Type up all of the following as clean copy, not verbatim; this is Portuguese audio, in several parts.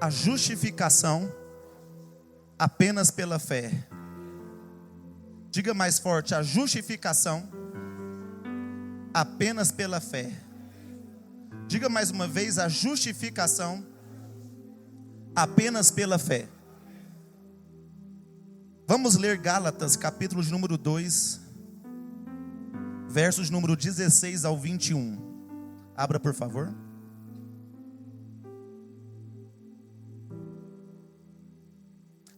a justificação apenas pela fé. Diga mais forte: a justificação apenas pela fé. Diga mais uma vez: a justificação apenas pela fé. Vamos ler Gálatas, capítulo de número 2, versos número 16 ao 21. Abra, por favor.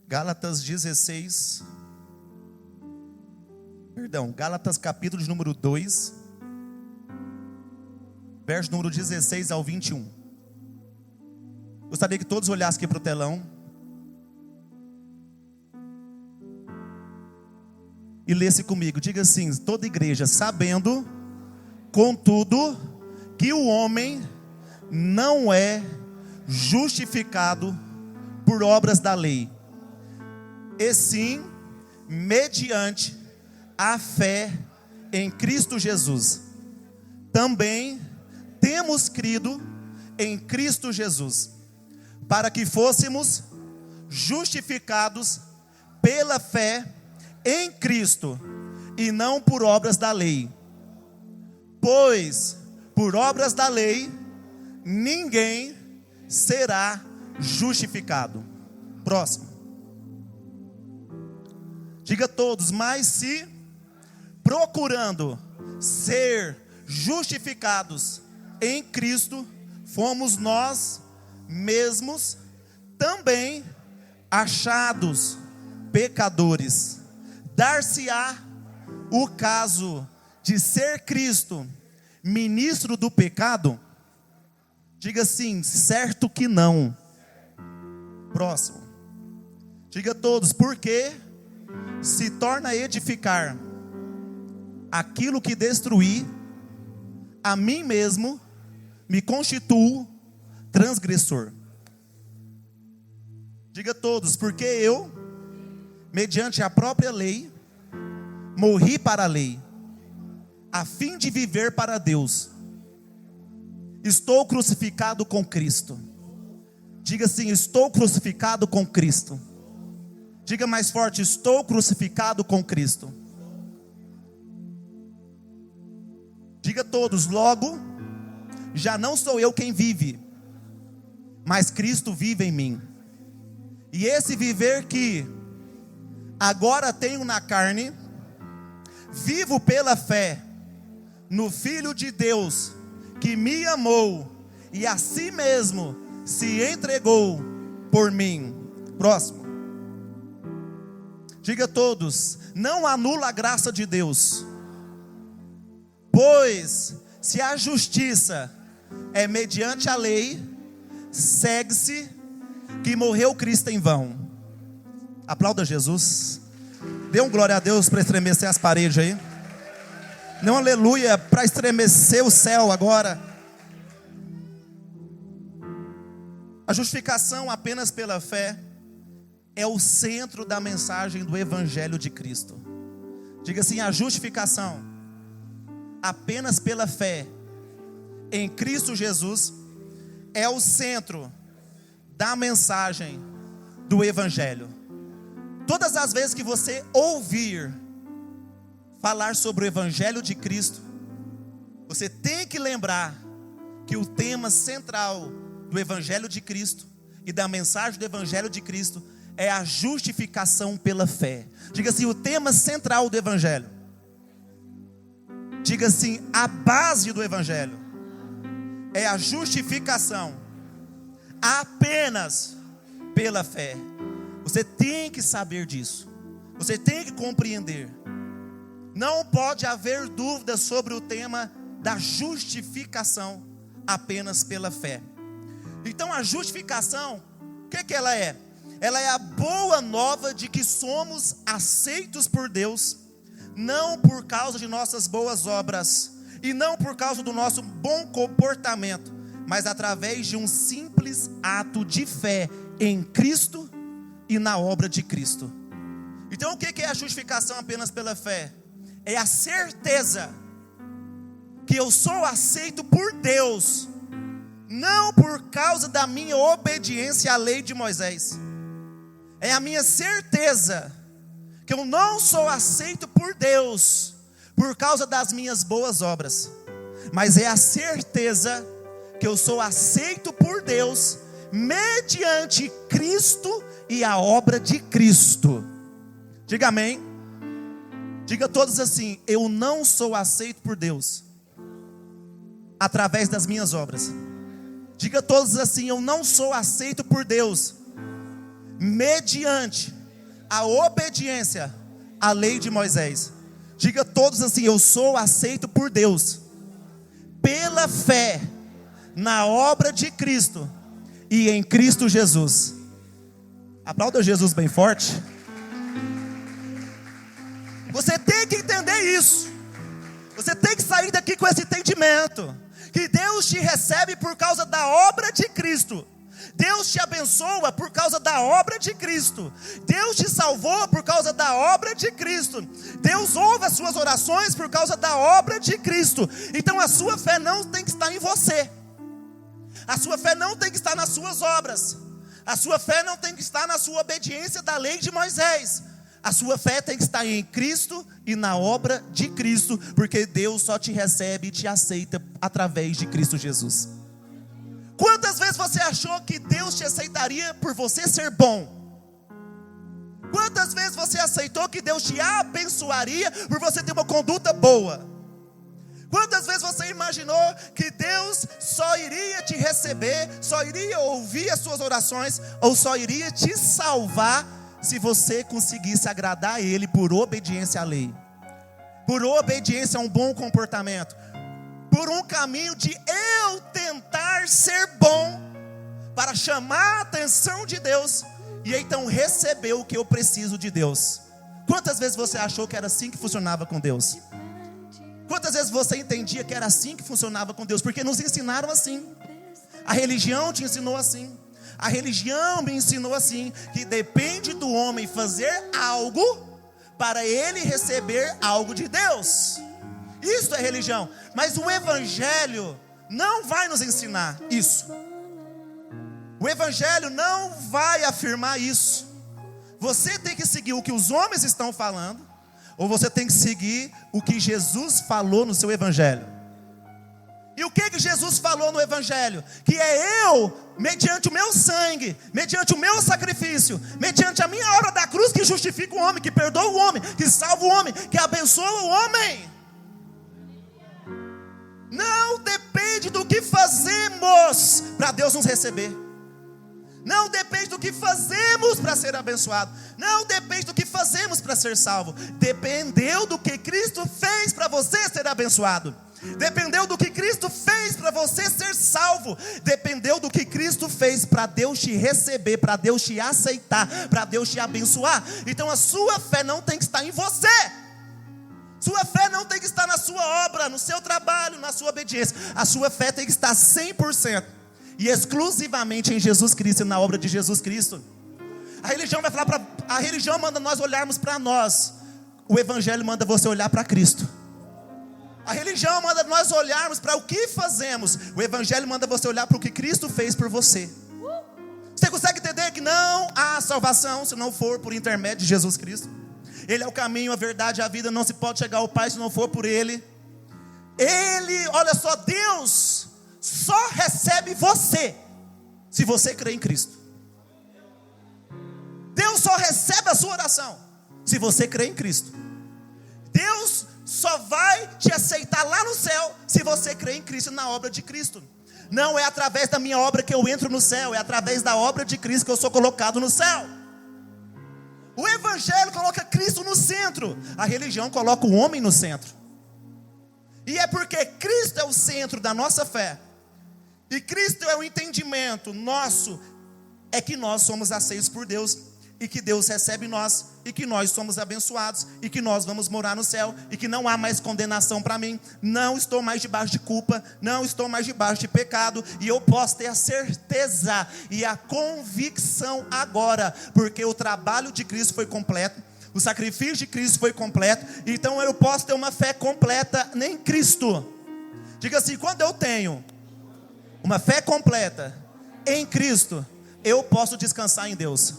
Gálatas 16. Gálatas capítulo de número 2, verso número 16 ao 21. Gostaria que todos olhassem aqui para o telão e lesse comigo. Diga assim, toda igreja: sabendo, contudo, que o homem não é justificado por obras da lei, e sim mediante a fé em Cristo Jesus. Também temos crido em Cristo Jesus, para que fôssemos justificados pela fé em Cristo, e não por obras da lei. Pois por obras da lei ninguém será justificado. Próximo. Diga todos: mas se procurando ser justificados em Cristo, fomos nós mesmos também achados pecadores, dar-se-á o caso de ser Cristo ministro do pecado? Diga assim: certo que não. Próximo. Diga todos: porque se torna a edificar aquilo que destruí, a mim mesmo me constituo transgressor. Diga todos: porque eu, mediante a própria lei, morri para a lei, a fim de viver para Deus. Estou crucificado com Cristo. Diga assim: estou crucificado com Cristo. Diga mais forte: estou crucificado com Cristo. Diga todos: logo, já não sou eu quem vive, mas Cristo vive em mim. E esse viver que agora tenho na carne, vivo pela fé no Filho de Deus, que me amou e a si mesmo se entregou por mim. Próximo. Diga todos: não anula a graça de Deus, pois se a justiça é mediante a lei, segue-se que morreu Cristo em vão. Aplauda Jesus. Dê um glória a Deus para estremecer as paredes aí. Dê um aleluia para estremecer o céu agora. A justificação apenas pela fé é o centro da mensagem do Evangelho de Cristo. Diga assim: a justificação apenas pela fé em Cristo Jesus é o centro da mensagem do Evangelho. Todas as vezes que você ouvir falar sobre o Evangelho de Cristo, você tem que lembrar que o tema central do Evangelho de Cristo e da mensagem do Evangelho de Cristo é a justificação pela fé. Diga assim: o tema central do Evangelho. Diga assim: a base do Evangelho é a justificação apenas pela fé. Você tem que saber disso. Você tem que compreender. Não pode haver dúvida sobre o tema da justificação apenas pela fé. Então a justificação, o que ela é? Ela é a boa nova de que somos aceitos por Deus, não por causa de nossas boas obras, e não por causa do nosso bom comportamento, mas através de um simples ato de fé em Cristo e na obra de Cristo. Então o que é a justificação apenas pela fé? É a certeza que eu sou aceito por Deus, não por causa da minha obediência à lei de Moisés. É a minha certeza que eu não sou aceito por Deus por causa das minhas boas obras, mas é a certeza que eu sou aceito por Deus mediante Cristo e a obra de Cristo. Diga amém. Diga todos assim: eu não sou aceito por Deus através das minhas obras. Diga todos assim: eu não sou aceito por Deus mediante a obediência à lei de Moisés. Diga todos assim: eu sou aceito por Deus pela fé na obra de Cristo e em Cristo Jesus. Aplauda Jesus bem forte. Você tem que entender isso. Você tem que sair daqui com esse entendimento, que Deus te recebe por causa da obra de Cristo. Deus te abençoa por causa da obra de Cristo. Deus te salvou por causa da obra de Cristo. Deus ouve as suas orações por causa da obra de Cristo. Então a sua fé não tem que estar em você. A sua fé não tem que estar nas suas obras. A sua fé não tem que estar na sua obediência da lei de Moisés. A sua fé tem que estar em Cristo e na obra de Cristo, porque Deus só te recebe e te aceita através de Cristo Jesus. Quantas vezes você achou que Deus te aceitaria por você ser bom? Quantas vezes você aceitou que Deus te abençoaria por você ter uma conduta boa? Quantas vezes você imaginou que Deus só iria te receber, só iria ouvir as suas orações, ou só iria te salvar se você conseguisse agradar a Ele por obediência à lei, por obediência a um bom comportamento, por um caminho de eu tentar ser bom, para chamar a atenção de Deus, e então receber o que eu preciso de Deus? Quantas vezes você achou que era assim que funcionava com Deus? Quantas vezes você entendia que era assim que funcionava com Deus? Porque nos ensinaram assim. A religião te ensinou assim. A religião me ensinou assim, que depende do homem fazer algo para ele receber algo de Deus. Isso é religião. Mas o Evangelho não vai nos ensinar isso. O Evangelho não vai afirmar isso. Você tem que seguir o que os homens estão falando, ou você tem que seguir o que Jesus falou no seu Evangelho. E o que Jesus falou no Evangelho? Que é eu, mediante o meu sangue, mediante o meu sacrifício, mediante a minha obra da cruz, que justifica o homem, que perdoa o homem, que salva o homem, que abençoa o homem. Não depende do que fazemos para Deus nos receber. Não depende do que fazemos para ser abençoado. Não depende do que fazemos para ser salvo. Dependeu do que Cristo fez para você ser abençoado. Dependeu do que Cristo fez para você ser salvo. Dependeu do que Cristo fez para Deus te receber, para Deus te aceitar, para Deus te abençoar. Então a sua fé não tem que estar em você. Sua fé não tem que estar na sua obra, no seu trabalho, na sua obediência. A sua fé tem que estar 100% e exclusivamente em Jesus Cristo e na obra de Jesus Cristo. A religião manda nós olharmos para nós. O Evangelho manda você olhar para Cristo. A religião manda nós olharmos para o que fazemos. O Evangelho manda você olhar para o que Cristo fez por você. Você consegue entender que não há salvação se não for por intermédio de Jesus Cristo? Ele é o caminho, a verdade e a vida. Não se pode chegar ao Pai se não for por Ele. Ele, olha só, Deus só recebe você se você crê em Cristo. Deus só recebe a sua oração se você crê em Cristo. Deus só vai te aceitar lá no céu se você crê em Cristo, na obra de Cristo. Não é através da minha obra que eu entro no céu, é através da obra de Cristo que eu sou colocado no céu. O Evangelho coloca Cristo no centro, a religião coloca o homem no centro. E é porque Cristo é o centro da nossa fé, e Cristo é o entendimento nosso, é que nós somos aceitos por Deus, e que Deus recebe nós, e que nós somos abençoados, e que nós vamos morar no céu, e que não há mais condenação para mim. Não estou mais debaixo de culpa, não estou mais debaixo de pecado, e eu posso ter a certeza e a convicção agora, porque o trabalho de Cristo foi completo, o sacrifício de Cristo foi completo, então eu posso ter uma fé completa em Cristo. Diga assim: quando eu tenho uma fé completa em Cristo, eu posso descansar em Deus.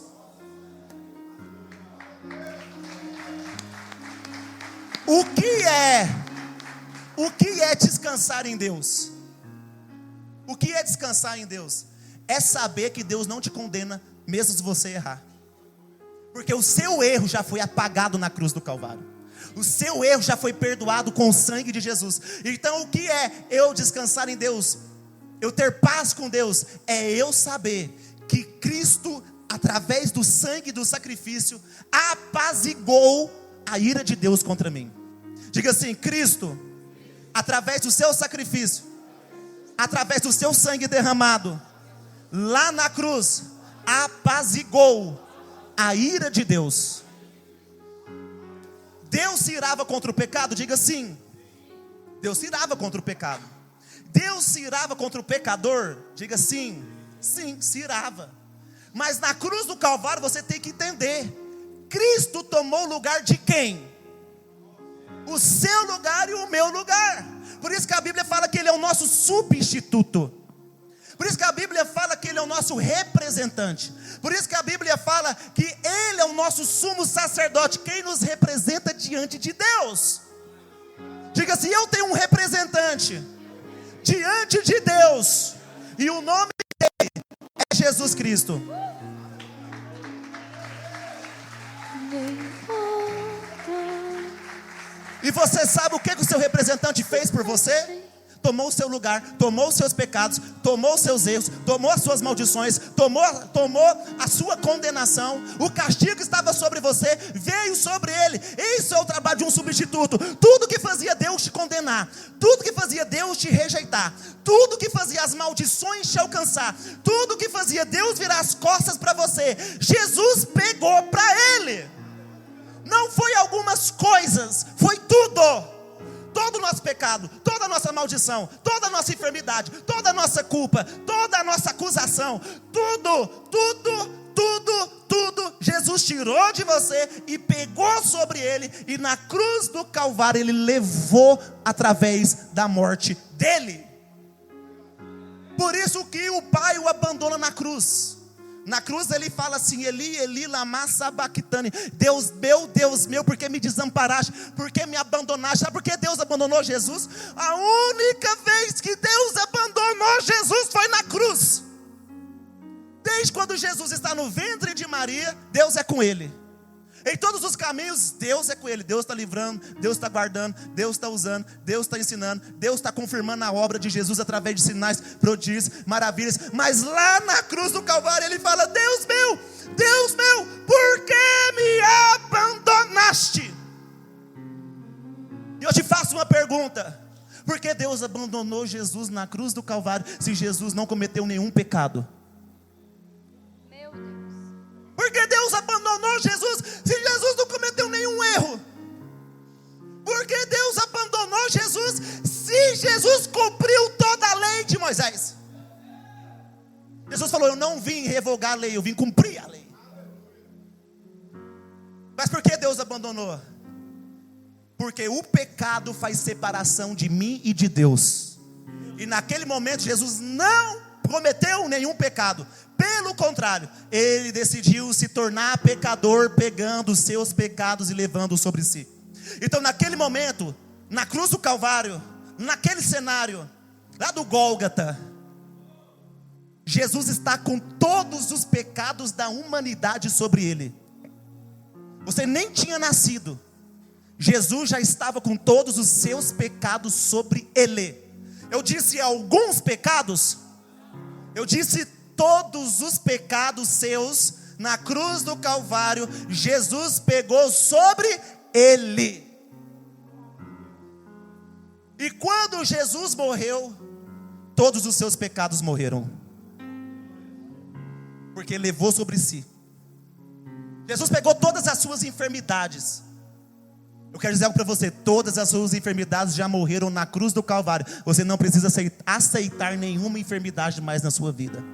O que é descansar em Deus? O que é descansar em Deus? É saber que Deus não te condena, mesmo se você errar. Porque o seu erro já foi apagado na cruz do Calvário. O seu erro já foi perdoado com o sangue de Jesus. Então o que é eu descansar em Deus? Eu ter paz com Deus? É eu saber que Cristo, através do sangue e do sacrifício, apaziguou a ira de Deus contra mim. Diga assim: Cristo, através do seu sacrifício, através do seu sangue derramado, lá na cruz, apaziguou a ira de Deus. Deus se irava contra o pecado? Diga sim. Deus se irava contra o pecado. Deus se irava contra o pecador? Diga sim. Sim, se irava. Mas na cruz do Calvário você tem que entender: Cristo tomou o lugar de quem? O seu lugar e o meu lugar. Por isso que a Bíblia fala que Ele é o nosso substituto. Por isso que a Bíblia fala que Ele é o nosso representante. Por isso que a Bíblia fala que Ele é o nosso sumo sacerdote, quem nos representa diante de Deus. Diga assim: eu tenho um representante diante de Deus, e o nome dele é Jesus Cristo. E você sabe o que o seu representante fez por você? Tomou o seu lugar, tomou os seus pecados, tomou os seus erros, tomou as suas maldições, tomou a sua condenação. O castigo que estava sobre você veio sobre ele. Isso é o trabalho de um substituto. Tudo que fazia Deus te condenar, tudo que fazia Deus te rejeitar, tudo que fazia as maldições te alcançar, tudo que fazia Deus virar as costas para você, Jesus pegou para ele. Não foi algumas coisas, foi tudo. Todo o nosso pecado, toda a nossa maldição, toda a nossa enfermidade, toda a nossa culpa, toda a nossa acusação, tudo, Jesus tirou de você e pegou sobre ele, e na cruz do Calvário ele levou através da morte dele. Por isso que o Pai o abandona na cruz. Na cruz ele fala assim: Eli, Eli, lama sabachthani. Deus meu, por que me desamparaste? Por que me abandonaste? Sabe por que Deus abandonou Jesus? A única vez que Deus abandonou Jesus foi na cruz. Desde quando Jesus está no ventre de Maria, Deus é com ele. Em todos os caminhos, Deus é com ele. Deus está livrando, Deus está guardando, Deus está usando, Deus está ensinando, Deus está confirmando a obra de Jesus através de sinais, prodígios, maravilhas. Mas lá na cruz do Calvário ele fala: Deus meu, por que me abandonaste? E eu te faço uma pergunta: por que Deus abandonou Jesus na cruz do Calvário, se Jesus não cometeu nenhum pecado? Porque Deus abandonou Jesus se Jesus não cometeu nenhum erro? Porque Deus abandonou Jesus se Jesus cumpriu toda a lei de Moisés? Jesus falou: eu não vim revogar a lei, eu vim cumprir a lei. Mas por que Deus abandonou? Porque o pecado faz separação de mim e de Deus. E naquele momento Jesus não cometeu nenhum pecado. Pelo contrário, ele decidiu se tornar pecador, pegando os seus pecados e levando-os sobre si. Então naquele momento, na cruz do Calvário, naquele cenário lá do Gólgota, Jesus está com todos os pecados da humanidade sobre ele. Você nem tinha nascido, Jesus já estava com todos os seus pecados sobre ele. Eu disse alguns pecados? Eu disse todos os pecados seus. Na cruz do Calvário, Jesus pegou sobre ele. E quando Jesus morreu, todos os seus pecados morreram, porque ele levou sobre si. Jesus pegou todas as suas enfermidades. Eu quero dizer algo para você: todas as suas enfermidades já morreram na cruz do Calvário. Você não precisa aceitar nenhuma enfermidade mais na sua vida.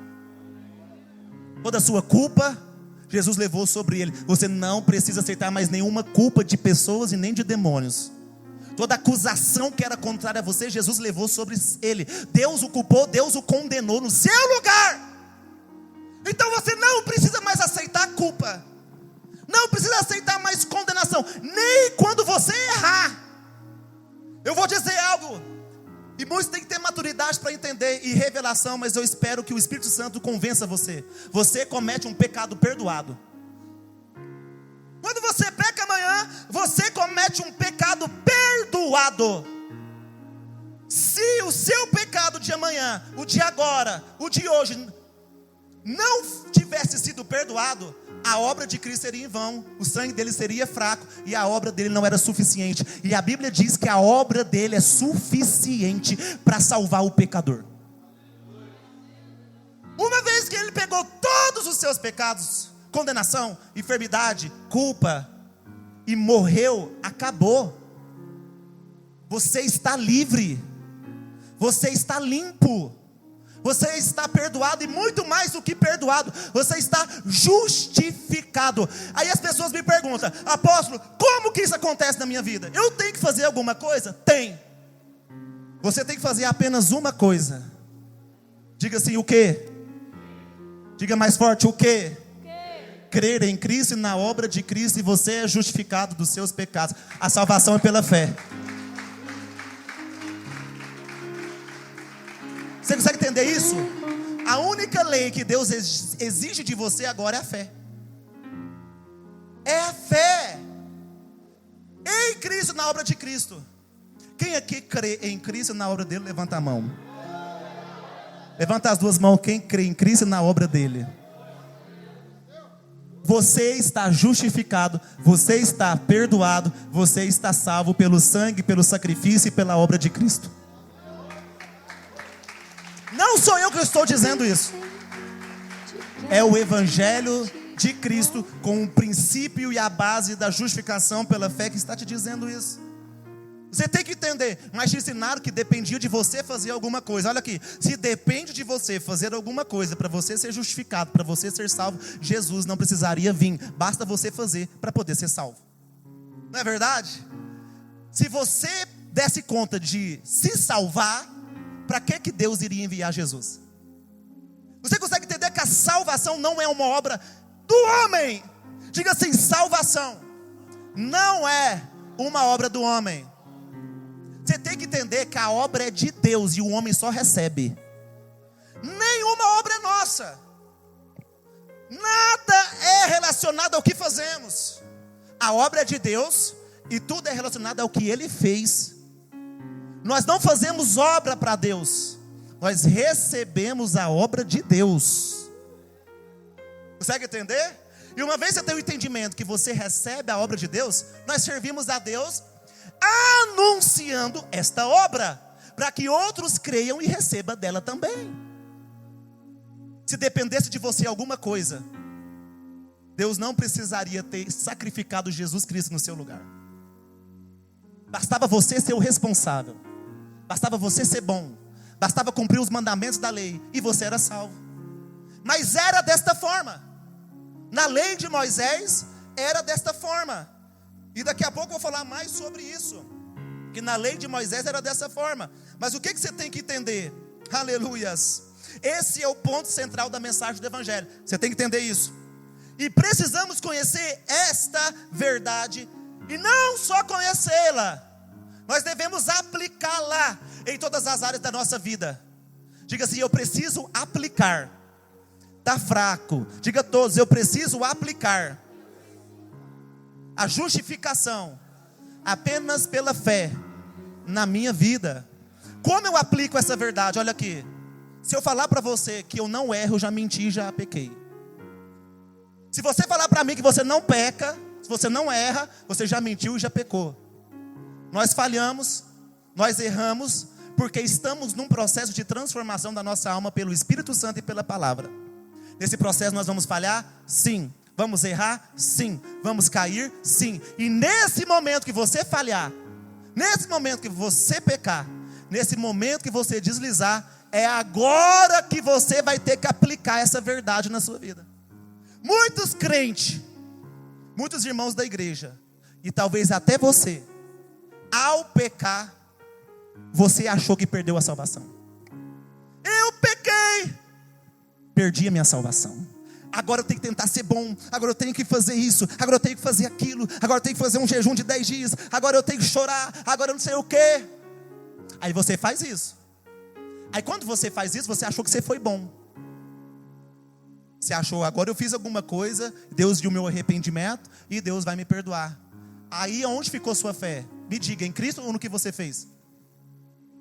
Toda a sua culpa, Jesus levou sobre ele. Você não precisa aceitar mais nenhuma culpa de pessoas e nem de demônios. Toda acusação que era contrária a você, Jesus levou sobre ele. Deus o culpou, Deus o condenou no seu lugar. Então você não precisa mais aceitar a culpa, não precisa aceitar mais condenação, nem quando você errar. Eu vou dizer algo, e muitos têm que ter maturidade para entender e revelação, mas eu espero que o Espírito Santo convença você. Você comete um pecado perdoado. Quando você peca amanhã, você comete um pecado perdoado. Se o seu pecado de amanhã, o de agora, o de hoje, não tivesse sido perdoado, a obra de Cristo seria em vão, o sangue dele seria fraco, e a obra dele não era suficiente. E a Bíblia diz que a obra dele é suficiente para salvar o pecador. Uma vez que ele pegou todos os seus pecados, condenação, enfermidade, culpa, e morreu, acabou. Você está livre, você está limpo, você está perdoado, e muito mais do que perdoado, você está justificado. Aí as pessoas me perguntam: apóstolo, como que isso acontece na minha vida? Eu tenho que fazer alguma coisa? Tem. Você tem que fazer apenas uma coisa. Diga assim: o quê? Diga mais forte: o quê? Crer em Cristo e na obra de Cristo, e você é justificado dos seus pecados. A salvação é pela fé. Você consegue entender isso? A única lei que Deus exige de você agora é a fé. É a fé em Cristo, na obra de Cristo. Quem aqui crê em Cristo e na obra dele, levanta a mão. Levanta as duas mãos. Quem crê em Cristo e na obra dele. Você está justificado, você está perdoado, você está salvo pelo sangue, pelo sacrifício e pela obra de Cristo. Não sou eu que estou dizendo isso. É o Evangelho de Cristo, com o princípio e a base da justificação pela fé, que está te dizendo isso. Você tem que entender, mas te ensinaram que dependia de você fazer alguma coisa. Olha aqui, se depende de você fazer alguma coisa para você ser justificado, para você ser salvo, Jesus não precisaria vir, basta você fazer para poder ser salvo. Não é verdade? Se você desse conta de se salvar, para que Deus iria enviar Jesus? Você consegue entender que a salvação não é uma obra do homem? Diga assim: salvação não é uma obra do homem. Você tem que entender que a obra é de Deus e o homem só recebe. Nenhuma obra é nossa. Nada é relacionado ao que fazemos. A obra é de Deus e tudo é relacionado ao que Ele fez. Nós não fazemos obra para Deus, nós recebemos a obra de Deus. Consegue entender? E uma vez você tem o entendimento que você recebe a obra de Deus, nós servimos a Deus anunciando esta obra, para que outros creiam e recebam dela também. Se dependesse de você alguma coisa, Deus não precisaria ter sacrificado Jesus Cristo no seu lugar. Bastava você ser o responsável, bastava você ser bom, bastava cumprir os mandamentos da lei, e você era salvo. Mas era desta forma. Na lei de Moisés era desta forma. E daqui a pouco eu vou falar mais sobre isso, que na lei de Moisés era dessa forma. Mas o que você tem que entender? Aleluias. Esse é o ponto central da mensagem do Evangelho. Você tem que entender isso. E precisamos conhecer esta verdade, e não só conhecê-la, nós devemos aplicá-la em todas as áreas da nossa vida. Diga assim: eu preciso aplicar. Está fraco. Diga a todos: eu preciso aplicar a justificação apenas pela fé na minha vida. Como eu aplico essa verdade? Olha aqui. Se eu falar para você que eu não erro, eu já menti, já pequei. Se você falar para mim que você não peca, se você não erra, você já mentiu e já pecou. Nós falhamos, nós erramos, porque estamos num processo de transformação da nossa alma pelo Espírito Santo e pela palavra. Nesse processo nós vamos falhar? Sim. Vamos errar? Sim. Vamos cair? Sim. E nesse momento que você falhar, nesse momento que você pecar, nesse momento que você deslizar, é agora que você vai ter que aplicar essa verdade na sua vida. Muitos crentes, muitos irmãos da igreja, e talvez até você, Ao pecar, você achou que perdeu a salvação. Eu pequei, perdi a minha salvação. Agora eu tenho que tentar ser bom, agora eu tenho que fazer isso, agora eu tenho que fazer aquilo, agora eu tenho que fazer um jejum de 10 dias, agora eu tenho que chorar, agora eu não sei o quê. Aí você faz isso. Aí quando você faz isso, você achou que você foi bom. Você achou, agora eu fiz alguma coisa, Deus viu o meu arrependimento e Deus vai me perdoar. Aí onde ficou sua fé? Me diga, em Cristo ou no que você fez?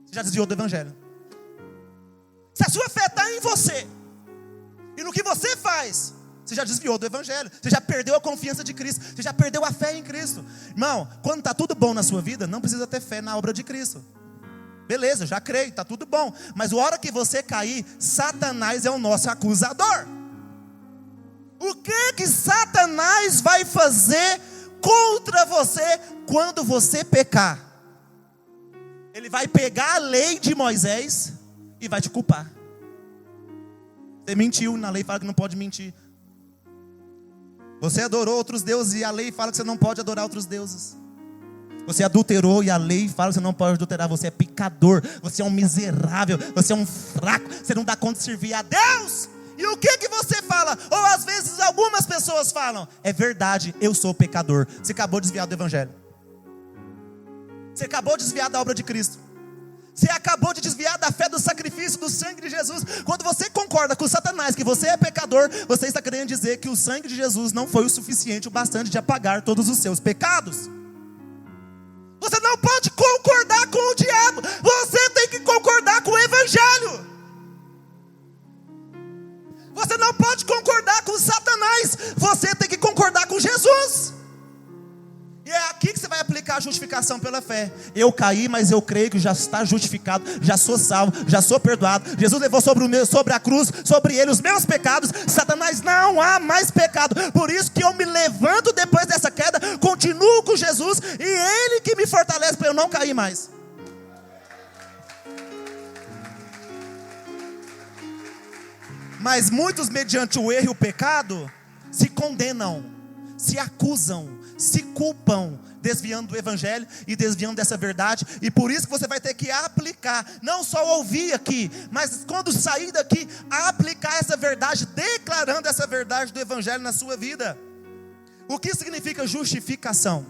Você já desviou do evangelho. Se a sua fé está em você e no que você faz, você já desviou do evangelho. Você já perdeu a confiança de Cristo. Você já perdeu a fé em Cristo. Irmão, quando está tudo bom na sua vida, não precisa ter fé na obra de Cristo. Beleza, já creio, está tudo bom. Mas a hora que você cair, Satanás é o nosso acusador. O que Satanás vai fazer contra você quando você pecar? Ele vai pegar a lei de Moisés e vai te culpar. Você mentiu, na lei fala que não pode mentir. Você adorou outros deuses e a lei fala que você não pode adorar outros deuses. Você adulterou e a lei fala que você não pode adulterar. Você é pecador, você é um miserável, você é um fraco, você não dá conta de servir a Deus. E o que você fala? Ou às vezes algumas pessoas falam: é verdade, eu sou pecador. Você acabou de desviar do evangelho. Você acabou de desviar da obra de Cristo. Você acabou de desviar da fé do sacrifício do sangue de Jesus. Quando você concorda com Satanás que você é pecador, você está querendo dizer que o sangue de Jesus não foi o suficiente, o bastante de apagar todos os seus pecados. Você não pode concordar com o diabo. Você tem que concordar com o evangelho. Você não pode concordar com Satanás. Você tem que concordar com Jesus. E é aqui que você vai aplicar a justificação pela fé. Eu caí, mas eu creio que já está justificado, já sou salvo, já sou perdoado. Jesus levou sobre a cruz, sobre ele os meus pecados. Satanás, não há mais pecado. Por isso que eu me levanto depois dessa queda, continuo com Jesus, e ele que me fortalece para eu não cair mais. Mas muitos, mediante o erro e o pecado, se condenam, se acusam, se culpam, desviando do evangelho e desviando dessa verdade. E por isso que você vai ter que aplicar, não só ouvir aqui, mas quando sair daqui, aplicar essa verdade, declarando essa verdade do evangelho na sua vida. O que significa justificação?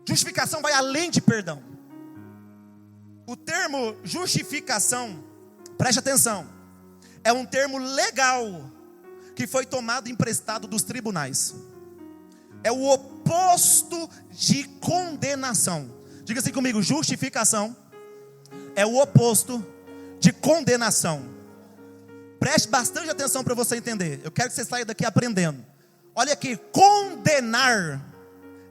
Justificação vai além de perdão. O termo justificação, preste atenção, é um termo legal que foi tomado emprestado dos tribunais. É o oposto de condenação. Diga assim comigo: justificação é o oposto de condenação. Preste bastante atenção para você entender. Eu quero que você saia daqui aprendendo. Olha aqui, condenar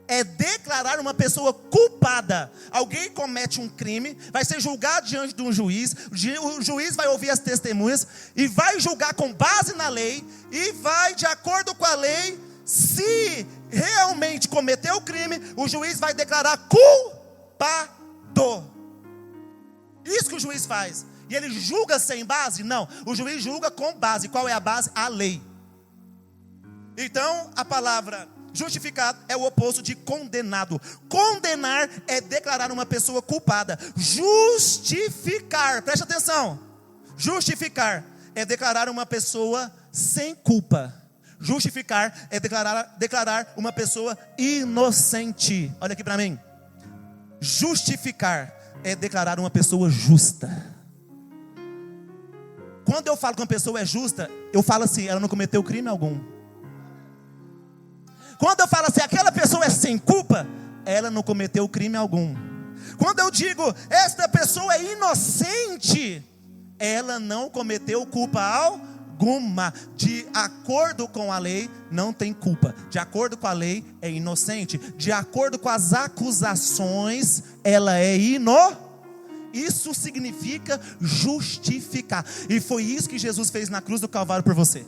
é declarar uma pessoa culpada. Alguém comete um crime, vai ser julgado diante de um juiz, o juiz vai ouvir as testemunhas e vai julgar com base na lei, e vai, de acordo com a lei, se realmente cometeu o crime, o juiz vai declarar culpado. Isso que o juiz faz. E ele julga sem base? Não, o juiz julga com base. Qual é a base? A lei. Então a palavra justificado é o oposto de condenado. Condenar é declarar uma pessoa culpada. Justificar, preste atenção, justificar é declarar uma pessoa sem culpa. Justificar é declarar uma pessoa inocente. Olha aqui para mim. Justificar é declarar uma pessoa justa. Quando eu falo que uma pessoa é justa, eu falo assim: ela não cometeu crime algum. Quando eu falo assim, aquela pessoa é sem culpa, ela não cometeu crime algum. Quando eu digo, esta pessoa é inocente, ela não cometeu culpa alguma. De acordo com a lei, não tem culpa. De acordo com a lei, é inocente. De acordo com as acusações, ela é Isso significa justificar. E foi isso que Jesus fez na cruz do Calvário por você.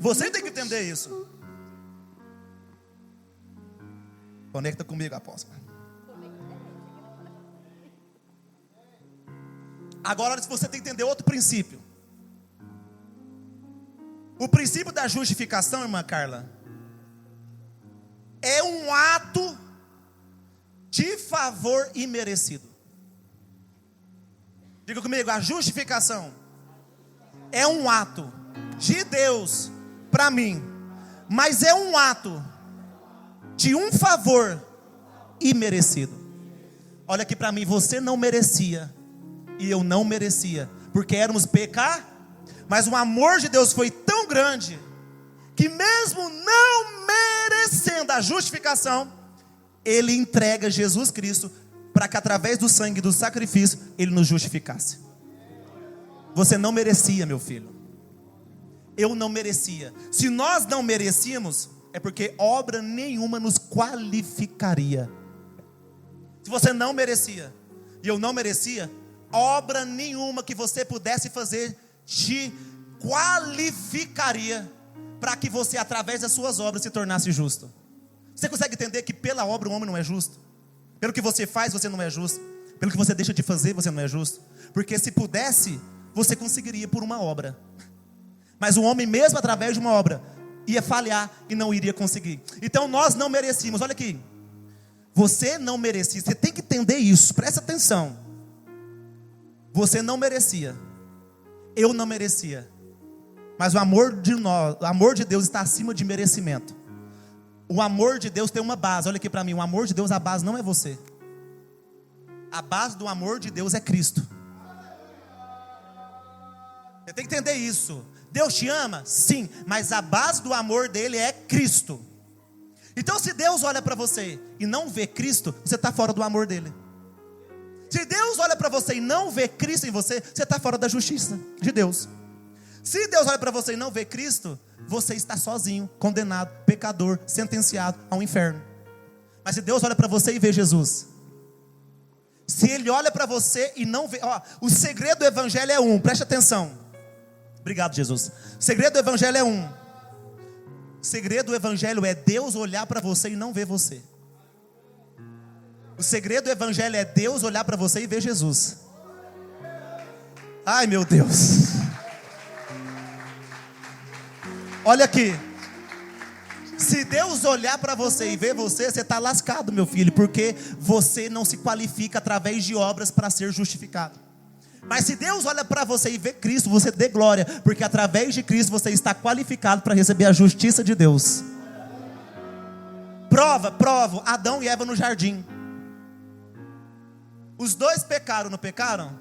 Você tem que entender isso. Conecta comigo, apóstolo. Agora você tem que entender outro princípio. O princípio da justificação, irmã Carla, é um ato de favor imerecido. Diga comigo, a justificação é um ato de Deus para mim, mas é um ato de um favor imerecido. Olha aqui para mim, você não merecia e eu não merecia, porque éramos pecadores, mas o amor de Deus foi tão grande que mesmo não merecendo a justificação, Ele entrega Jesus Cristo para que através do sangue do sacrifício Ele nos justificasse. Você não merecia, meu filho. Eu não merecia. Se nós não merecíamos, é porque obra nenhuma nos qualificaria. Se você não merecia e eu não merecia, obra nenhuma que você pudesse fazer te qualificaria para que você, através das suas obras, se tornasse justo. Você consegue entender que pela obra o homem não é justo? Pelo que você faz, você não é justo. Pelo que você deixa de fazer, você não é justo. Porque se pudesse, você conseguiria por uma obra. Mas o homem, mesmo através de uma obra, ia falhar e não iria conseguir. Então nós não merecíamos. Olha aqui, você não merecia. Você tem que entender isso, presta atenção. Você não merecia, eu não merecia, mas o amor de Deus está acima de merecimento. O amor de Deus tem uma base. Olha aqui para mim, o amor de Deus, a base não é você. A base do amor de Deus é Cristo. Você tem que entender isso. Deus te ama? Sim, mas a base do amor dele é Cristo. Então se Deus olha para você e não vê Cristo, você está fora do amor dele. Se Deus olha para você e não vê Cristo em você, você está fora da justiça de Deus. Se Deus olha para você e não vê Cristo, você está sozinho, condenado, pecador, sentenciado ao inferno. Mas se Deus olha para você e vê Jesus, se Ele olha para você e não vê, o segredo do evangelho é um, preste atenção. Obrigado, Jesus. O segredo do evangelho é um. O segredo do evangelho é Deus olhar para você e não ver você. O segredo do evangelho é Deus olhar para você e ver Jesus. Ai, meu Deus. Olha aqui. Se Deus olhar para você e ver você, você está lascado, meu filho, porque você não se qualifica através de obras para ser justificado. Mas se Deus olha para você e vê Cristo, você dê glória, porque através de Cristo você está qualificado para receber a justiça de Deus. Prova, Adão e Eva no jardim. Os dois pecaram, não pecaram?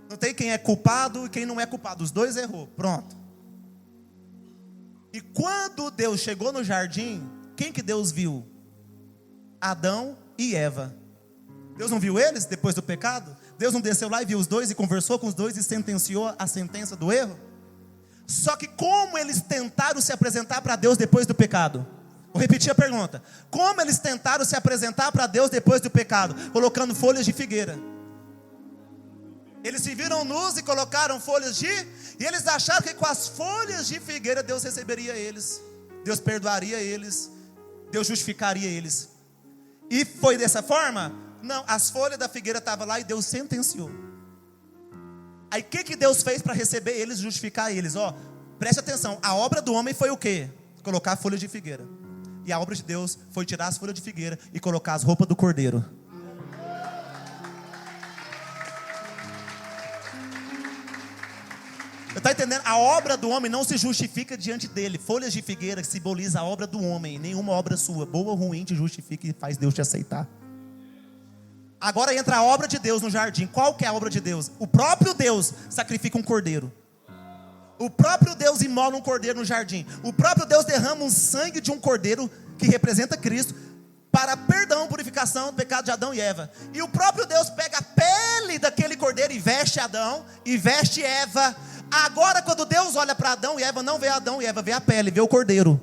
Não tem quem é culpado e quem não é culpado, os dois errou, pronto. E quando Deus chegou no jardim, quem que Deus viu? Adão e Eva. Deus não viu eles depois do pecado? Deus não desceu lá e viu os dois e conversou com os dois e sentenciou a sentença do erro? Só que como eles tentaram se apresentar para Deus depois do pecado? Vou repetir a pergunta. Como eles tentaram se apresentar para Deus depois do pecado? Colocando folhas de figueira. Eles se viram nus e colocaram folhas de... E eles acharam que com as folhas de figueira Deus receberia eles. Deus perdoaria eles. Deus justificaria eles. E foi dessa forma? Não, as folhas da figueira estavam lá e Deus sentenciou. Aí o que Deus fez para receber eles, justificar eles? Preste atenção, a obra do homem foi o quê? Colocar folhas de figueira. E a obra de Deus foi tirar as folhas de figueira e colocar as roupas do cordeiro. Está entendendo? A obra do homem não se justifica diante dele. Folhas de figueira simboliza a obra do homem. Nenhuma obra sua, boa ou ruim, te justifica e faz Deus te aceitar. Agora entra a obra de Deus no jardim. Qual que é a obra de Deus? O próprio Deus sacrifica um cordeiro. O próprio Deus imola um cordeiro no jardim. O próprio Deus derrama um sangue de um cordeiro que representa Cristo para perdão, purificação do pecado de Adão e Eva. E o próprio Deus pega a pele daquele cordeiro e veste Adão e veste Eva. Agora quando Deus olha para Adão e Eva, não vê Adão e Eva, vê a pele, vê o cordeiro.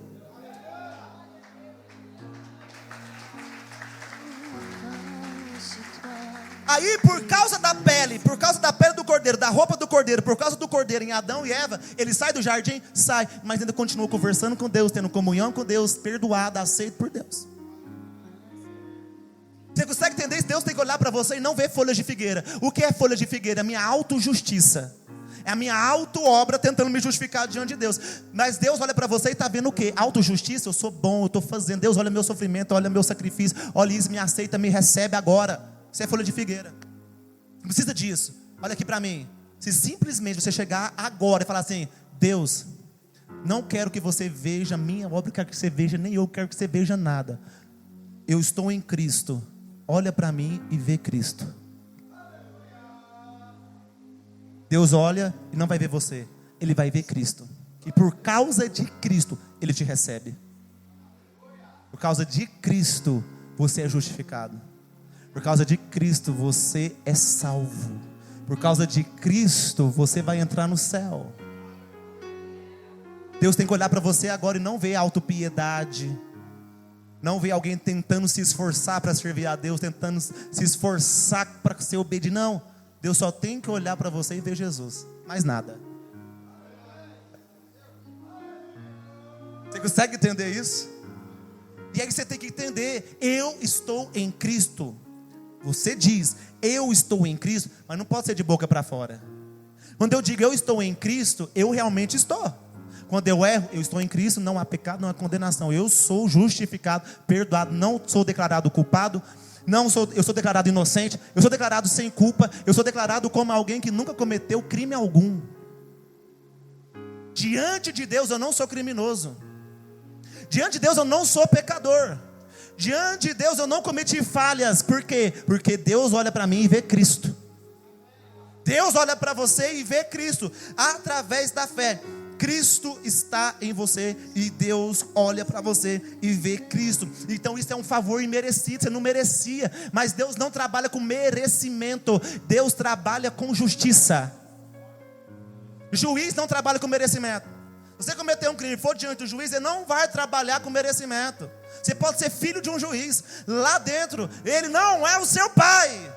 Aí por causa da pele do cordeiro, da roupa do cordeiro, por causa do cordeiro em Adão e Eva, ele sai do jardim, sai, mas ainda continua conversando com Deus, tendo comunhão com Deus, perdoado, aceito por Deus. Você consegue entender isso? Deus tem que olhar para você e não ver folhas de figueira. O que é folha de figueira? Minha autojustiça. É a minha auto-obra tentando me justificar diante de Deus. Mas Deus olha para você e está vendo o quê? Autojustiça, eu sou bom, eu estou fazendo. Deus olha meu sofrimento, olha meu sacrifício. Olha isso, me aceita, me recebe agora. Você é folha de figueira. Não precisa disso. Olha aqui para mim. Se simplesmente você chegar agora e falar assim: Deus, não quero que você veja a minha obra, quero que você veja, nem eu quero que você veja nada. Eu estou em Cristo. Olha para mim e vê Cristo. Deus olha e não vai ver você. Ele vai ver Cristo. E por causa de Cristo, Ele te recebe. Por causa de Cristo, você é justificado. Por causa de Cristo, você é salvo. Por causa de Cristo, você vai entrar no céu. Deus tem que olhar para você agora e não ver autopiedade. Não ver alguém tentando se esforçar para servir a Deus, tentando se esforçar para ser obediente. Não. Deus só tem que olhar para você e ver Jesus. Mais nada. Você consegue entender isso? E aí você tem que entender: eu estou em Cristo. Você diz, eu estou em Cristo, mas não pode ser de boca para fora. Quando eu digo eu estou em Cristo, eu realmente estou. Quando eu erro, eu estou em Cristo, não há pecado, não há condenação. Eu sou justificado, perdoado, não sou declarado culpado. Eu sou declarado inocente, eu sou declarado sem culpa, eu sou declarado como alguém que nunca cometeu crime algum. Diante de Deus eu não sou criminoso. Diante de Deus eu não sou pecador. Diante de Deus eu não cometi falhas. Por quê? Porque Deus olha para mim e vê Cristo. Deus olha para você e vê Cristo através da fé. Cristo está em você e Deus olha para você e vê Cristo. Então isso é um favor imerecido, você não merecia. Mas Deus não trabalha com merecimento, Deus trabalha com justiça. Juiz não trabalha com merecimento. Você cometeu um crime e for diante do juiz, ele não vai trabalhar com merecimento. Você pode ser filho de um juiz, lá dentro ele não é o seu pai.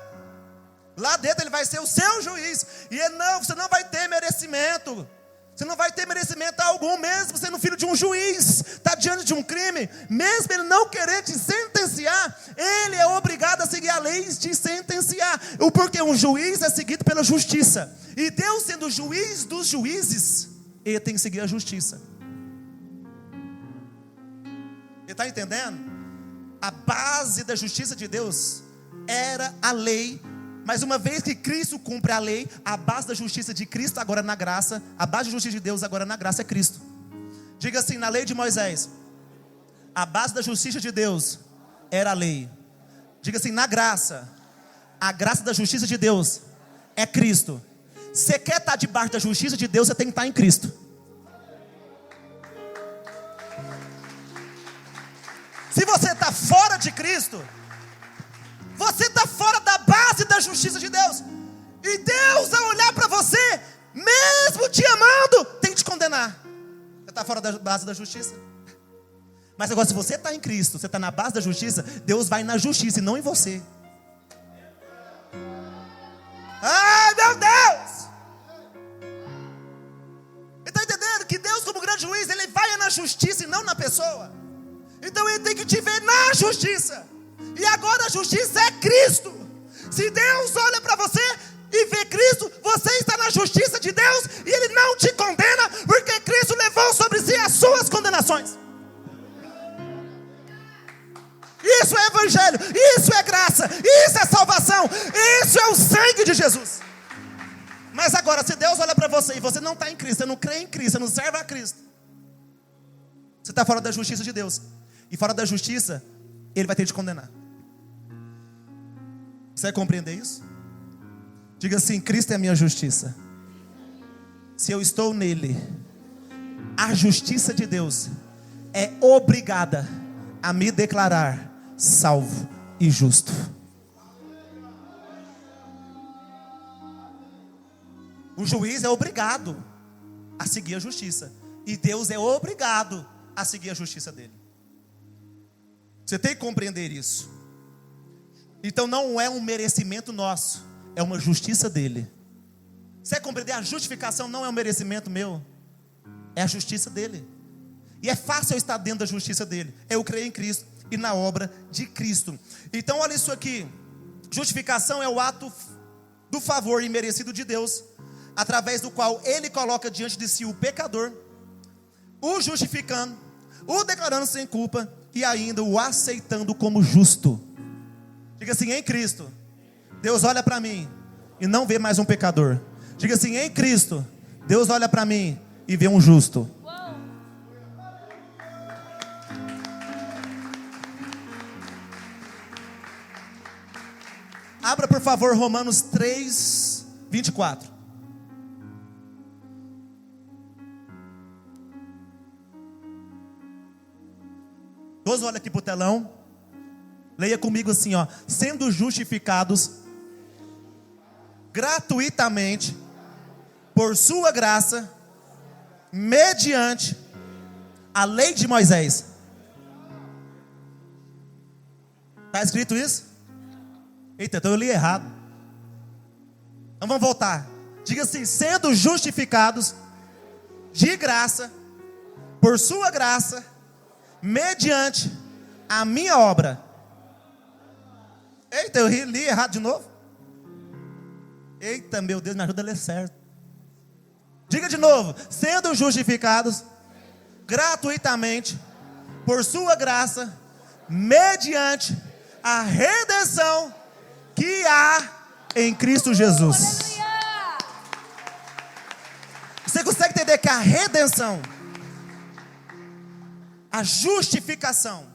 Lá dentro ele vai ser o seu juiz. E você não vai ter merecimento. Você não vai ter merecimento algum, mesmo sendo filho de um juiz, está diante de um crime, mesmo ele não querer te sentenciar, ele é obrigado a seguir a lei e te sentenciar, porque um juiz é seguido pela justiça, e Deus sendo o juiz dos juízes, ele tem que seguir a justiça. Ele está entendendo? A base da justiça de Deus era a lei. Mas uma vez que Cristo cumpre a lei, a base da justiça de Cristo agora na graça, a base da justiça de Deus agora na graça é Cristo. Diga assim: na lei de Moisés, a base da justiça de Deus era a lei. Diga assim: na graça, a graça da justiça de Deus é Cristo. Você quer estar debaixo da justiça de Deus, você tem que estar em Cristo. Se você está fora de Cristo, você está fora da base da justiça de Deus. E Deus, ao olhar para você, mesmo te amando, tem que te condenar. Você está fora da base da justiça. Mas agora, se você está em Cristo, você está na base da justiça, Deus vai na justiça e não em você. Ai, meu Deus! Ele está entendendo que Deus, como grande juiz, Ele vai na justiça e não na pessoa. Então Ele tem que te ver na justiça. E agora a justiça é Cristo. Se Deus olha para você e vê Cristo, você está na justiça de Deus e Ele não te condena, porque Cristo levou sobre si as suas condenações. Isso é evangelho, isso é graça, isso é salvação, isso é o sangue de Jesus. Mas agora, se Deus olha para você e você não está em Cristo, você não crê em Cristo, você não serve a Cristo, você está fora da justiça de Deus. E fora da justiça, Ele vai ter que te condenar. Você vai compreender isso? Diga assim: Cristo é a minha justiça. Se eu estou nele, a justiça de Deus é obrigada a me declarar salvo e justo. O juiz é obrigado a seguir a justiça, e Deus é obrigado a seguir a justiça dele. Você tem que compreender isso. Então não é um merecimento nosso, é uma justiça dele. Você compreender? A justificação não é um merecimento meu, é a justiça dele. E é fácil eu estar dentro da justiça dele. Eu creio em Cristo e na obra de Cristo. Então olha isso aqui: justificação é o ato do favor imerecido de Deus, através do qual ele coloca diante de si o pecador, o justificando, o declarando sem culpa e ainda o aceitando como justo. Diga assim: em Cristo, Deus olha para mim e não vê mais um pecador. Diga assim: em Cristo, Deus olha para mim e vê um justo. Abra por favor Romanos 3, 24. Todos olham aqui para o telão. Leia comigo assim, ó: sendo justificados gratuitamente por sua graça, mediante a lei de Moisés. Está escrito isso? Eita, então eu li errado. Então vamos voltar. Diga assim: sendo justificados de graça, por sua graça, mediante a minha obra. Eita, eu li errado de novo. Eita, meu Deus, me ajuda a ler certo. Diga de novo: sendo justificados gratuitamente por sua graça, mediante a redenção que há em Cristo Jesus. Você consegue entender que a redenção, a justificação,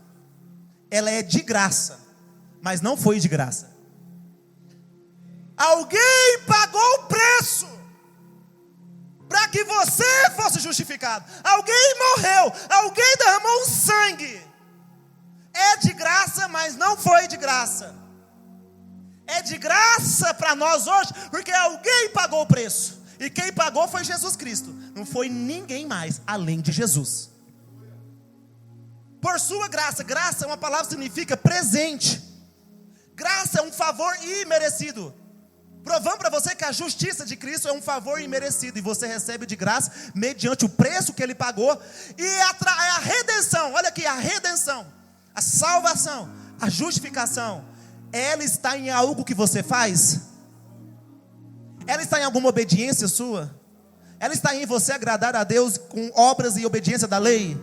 ela é de graça, mas não foi de graça. Alguém pagou o preço para que você fosse justificado. Alguém morreu, alguém derramou sangue. É de graça, mas não foi de graça. É de graça para nós hoje, porque alguém pagou o preço. E quem pagou foi Jesus Cristo. Não foi ninguém mais além de Jesus. Por sua graça. Graça é uma palavra que significa presente. Graça é um favor imerecido. Provando para você que a justiça de Cristo é um favor imerecido. E você recebe de graça mediante o preço que Ele pagou. E a redenção, olha aqui, a redenção, a salvação, a justificação, ela está em algo que você faz? Ela está em alguma obediência sua? Ela está em você agradar a Deus com obras e obediência da lei?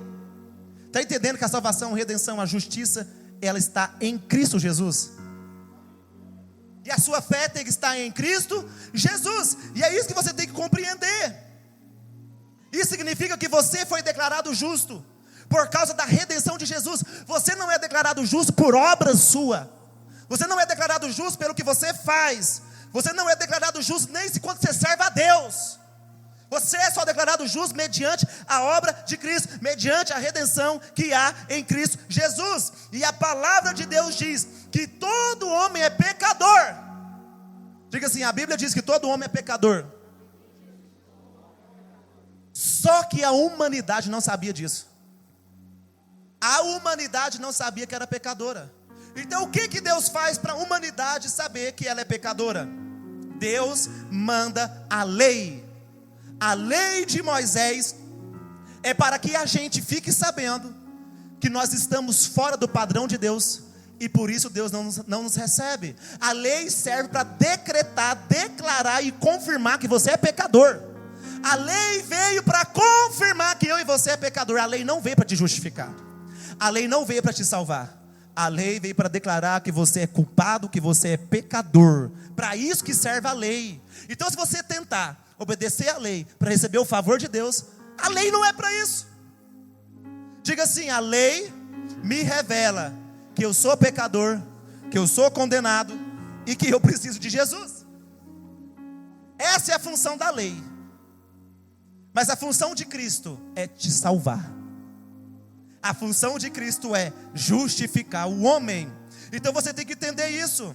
Está entendendo que a salvação, a redenção, a justiça, ela está em Cristo Jesus? E a sua fé tem que estar em Cristo Jesus. E é isso que você tem que compreender. Isso significa que você foi declarado justo por causa da redenção de Jesus. Você não é declarado justo por obras sua. Você não é declarado justo pelo que você faz. Você não é declarado justo nem se quando você serve a Deus. Você é só declarado justo mediante a obra de Cristo, mediante a redenção que há em Cristo Jesus. E a palavra de Deus diz que todo homem é pecador. Diga assim: a Bíblia diz que todo homem é pecador. Só que a humanidade não sabia disso. A humanidade não sabia que era pecadora. Então o que Deus faz para a humanidade saber que ela é pecadora? Deus manda a lei. A lei de Moisés é para que a gente fique sabendo que nós estamos fora do padrão de Deus e por isso Deus não nos recebe. A lei serve para decretar, declarar e confirmar que você é pecador. A lei veio para confirmar que eu e você é pecador. A lei não veio para te justificar. A lei não veio para te salvar. A lei veio para declarar que você é culpado, que você é pecador. Para isso que serve a lei. Então se você tentar obedecer a lei para receber o favor de Deus, a lei não é para isso. Diga assim: a lei me revela que eu sou pecador, que eu sou condenado e que eu preciso de Jesus. Essa é a função da lei. Mas a função de Cristo é te salvar. A função de Cristo é justificar o homem. Então você tem que entender isso.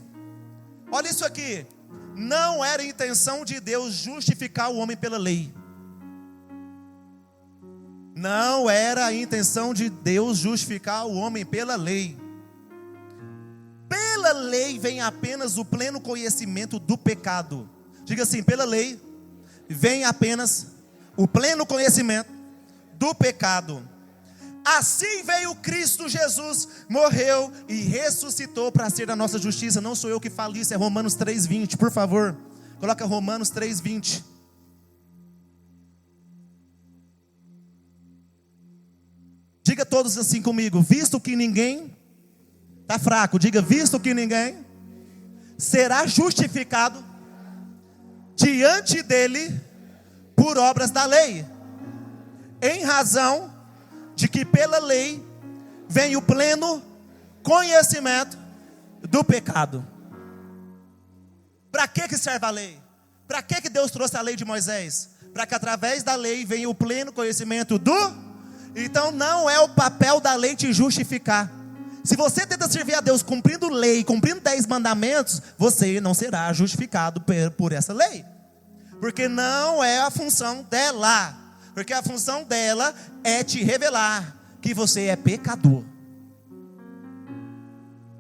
Olha isso aqui. Não era a intenção de Deus justificar o homem pela lei. Não era a intenção de Deus justificar o homem pela lei. Pela lei vem apenas o pleno conhecimento do pecado. Diga assim: pela lei vem apenas o pleno conhecimento do pecado. Assim veio Cristo Jesus, morreu e ressuscitou para ser a nossa justiça. Não sou eu que falo isso, é Romanos 3:20, por favor. Coloca Romanos 3:20. Diga todos assim comigo: visto que ninguém está fraco, diga: visto que ninguém será justificado diante dele por obras da lei, em razão de que pela lei vem o pleno conhecimento do pecado. Para que serve a lei? Para que Deus trouxe a lei de Moisés? Para que através da lei venha o pleno conhecimento do... Então não é o papel da lei te justificar. Se você tenta servir a Deus cumprindo lei, cumprindo 10 mandamentos, você não será justificado por essa lei. Porque não é a função dela. Porque a função dela é te revelar que você é pecador.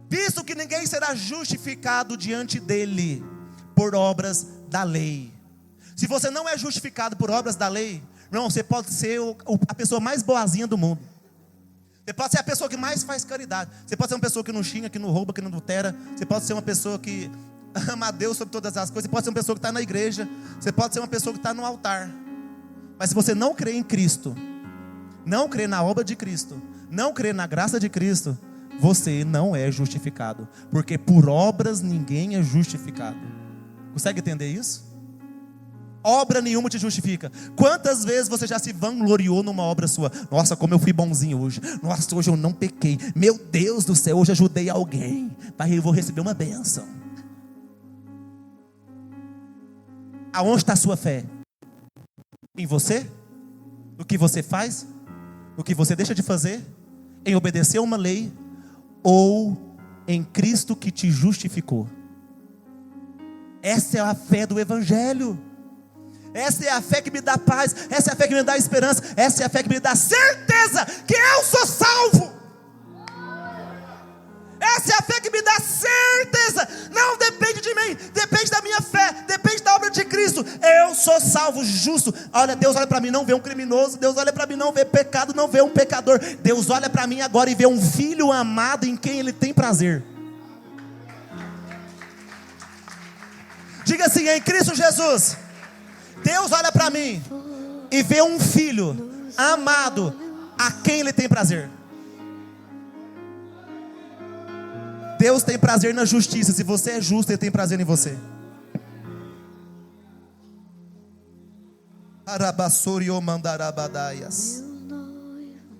Visto que ninguém será justificado diante dele por obras da lei. Se você não é justificado por obras da lei, não, você pode ser a pessoa mais boazinha do mundo. Você pode ser a pessoa que mais faz caridade. Você pode ser uma pessoa que não xinga, que não rouba, que não adultera. Você pode ser uma pessoa que ama a Deus sobre todas as coisas. Você pode ser uma pessoa que está na igreja. Você pode ser uma pessoa que está no altar. Mas se você não crê em Cristo, não crê na obra de Cristo, não crê na graça de Cristo, você não é justificado. Porque por obras ninguém é justificado. Consegue entender isso? Obra nenhuma te justifica. Quantas vezes você já se vangloriou numa obra sua? Nossa, como eu fui bonzinho hoje. Nossa, hoje eu não pequei. Meu Deus do céu, hoje ajudei alguém. Pai, eu vou receber uma bênção. Aonde está a sua fé? Em você? No que você faz? No que você deixa de fazer? Em obedecer uma lei? Ou em Cristo que te justificou? Essa é a fé do Evangelho. Essa é a fé que me dá paz. Essa é a fé que me dá esperança. Essa é a fé que me dá certeza que eu sou salvo. Essa é a fé que me dá certeza. Não depende de mim, depende da minha fé, depende da obra de Cristo. Eu sou salvo, justo. Olha, Deus olha para mim, não vê um criminoso. Deus olha para mim, não vê pecado, não vê um pecador. Deus olha para mim agora e vê um filho amado em quem Ele tem prazer. Diga assim: em Cristo Jesus, Deus olha para mim e vê um filho amado a quem Ele tem prazer. Deus tem prazer na justiça. Se você é justo, Ele tem prazer em você.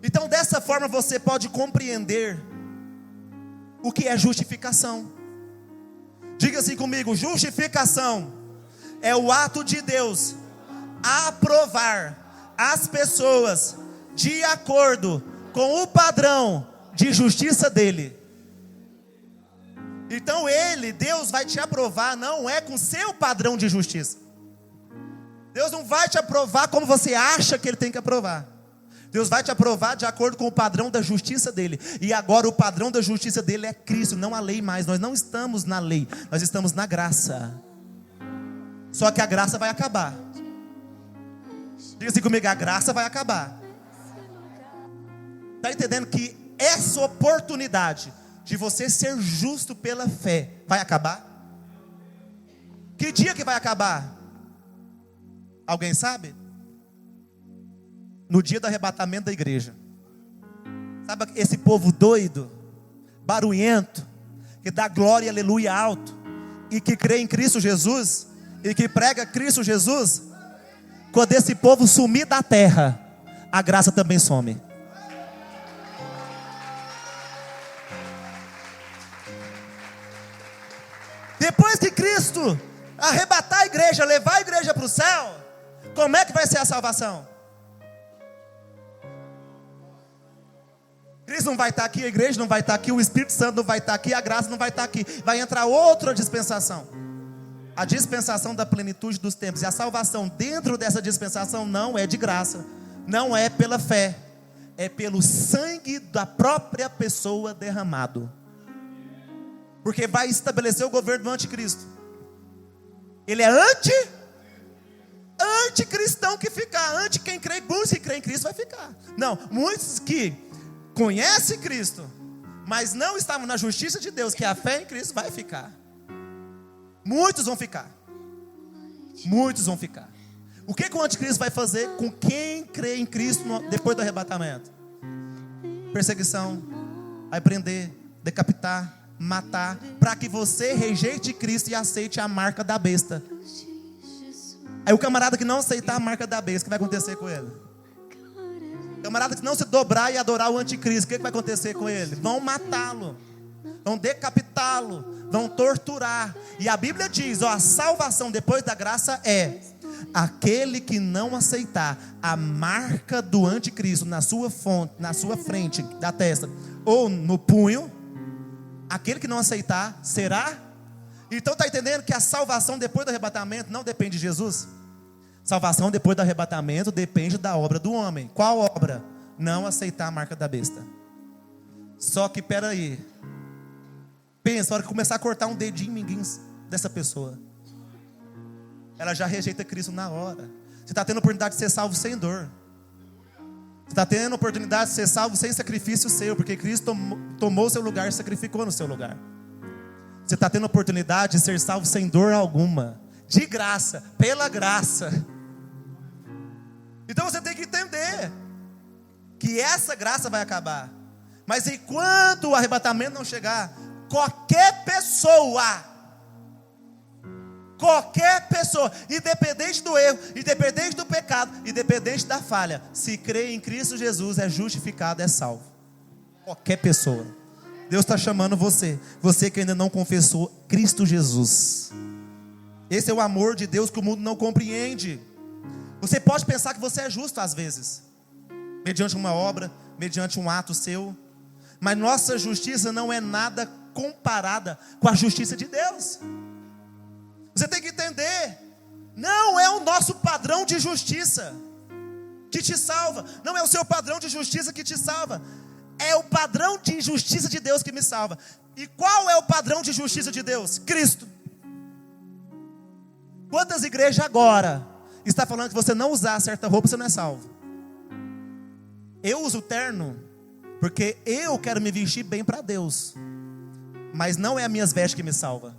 Então dessa forma você pode compreender o que é justificação. Diga assim comigo: justificação é o ato de Deus aprovar as pessoas de acordo com o padrão de justiça dele. Então Deus vai te aprovar, não é com seu padrão de justiça. Deus não vai te aprovar como você acha que Ele tem que aprovar. Deus vai te aprovar de acordo com o padrão da justiça dele. E agora o padrão da justiça dele é Cristo, não a lei mais. Nós não estamos na lei, nós estamos na graça. Só que a graça vai acabar. Diga assim comigo: a graça vai acabar. Está entendendo que essa oportunidade de você ser justo pela fé vai acabar? Que dia que vai acabar? Alguém sabe? No dia do arrebatamento da igreja. Sabe esse povo doido, barulhento, que dá glória e aleluia alto, e que crê em Cristo Jesus, e que prega Cristo Jesus? Quando esse povo sumir da terra, a graça também some. Depois que Cristo arrebatar a igreja, levar a igreja para o céu, como é que vai ser a salvação? Cristo não vai estar aqui, a igreja não vai estar aqui, o Espírito Santo não vai estar aqui, a graça não vai estar aqui. Vai entrar outra dispensação. A dispensação da plenitude dos tempos. E a salvação dentro dessa dispensação não é de graça, não é pela fé, é pelo sangue da própria pessoa derramado. Porque vai estabelecer o governo do anticristo. Ele é anticristão que ficar. Anti quem crê, muitos que crê em Cristo vai ficar. Não, muitos que conhecem Cristo, mas não estavam na justiça de Deus, que é a fé em Cristo, vai ficar. Muitos vão ficar. Muitos vão ficar. O que o anticristo vai fazer com quem crê em Cristo depois do arrebatamento? perseguição, vai prender, decapitar, matar, para que você rejeite Cristo e aceite a marca da besta. Aí o camarada que não aceitar a marca da besta, o que vai acontecer com ele? O camarada que não se dobrar e adorar o anticristo, o que vai acontecer com ele? Vão matá-lo, vão decapitá-lo, vão torturar. E a Bíblia diz, a salvação depois da graça é aquele que não aceitar a marca do anticristo na sua frente da testa ou no punho, aquele que não aceitar será. Então está entendendo que a salvação depois do arrebatamento não depende de Jesus? Salvação depois do arrebatamento depende da obra do homem. Qual obra? Não aceitar a marca da besta. Só que peraí, pensa, a hora que começar a cortar um dedinho ninguém dessa pessoa, ela já rejeita Cristo na hora. Você está tendo a oportunidade de ser salvo sem dor. Você está tendo a oportunidade de ser salvo sem sacrifício seu, porque Cristo tomou o seu lugar e sacrificou no seu lugar. Você está tendo a oportunidade de ser salvo sem dor alguma, de graça, pela graça. Então você tem que entender que essa graça vai acabar. Mas enquanto o arrebatamento não chegar, qualquer pessoa, independente do erro, independente do pecado, independente da falha, se crê em Cristo Jesus, é justificado, é salvo. Qualquer pessoa. Deus está chamando você que ainda não confessou Cristo Jesus. Esse é o amor de Deus que o mundo não compreende. Você pode pensar que você é justo às vezes, mediante uma obra, mediante um ato seu, mas nossa justiça não é nada comparada com a justiça de Deus. Você tem que entender, não é o nosso padrão de justiça que te salva, não é o seu padrão de justiça que te salva, é o padrão de justiça de Deus que me salva. E qual é o padrão de justiça de Deus? Cristo. Quantas igrejas agora está falando que você não usar certa roupa, você não é salvo? Eu uso terno porque eu quero me vestir bem para Deus, mas não é as minhas vestes que me salva.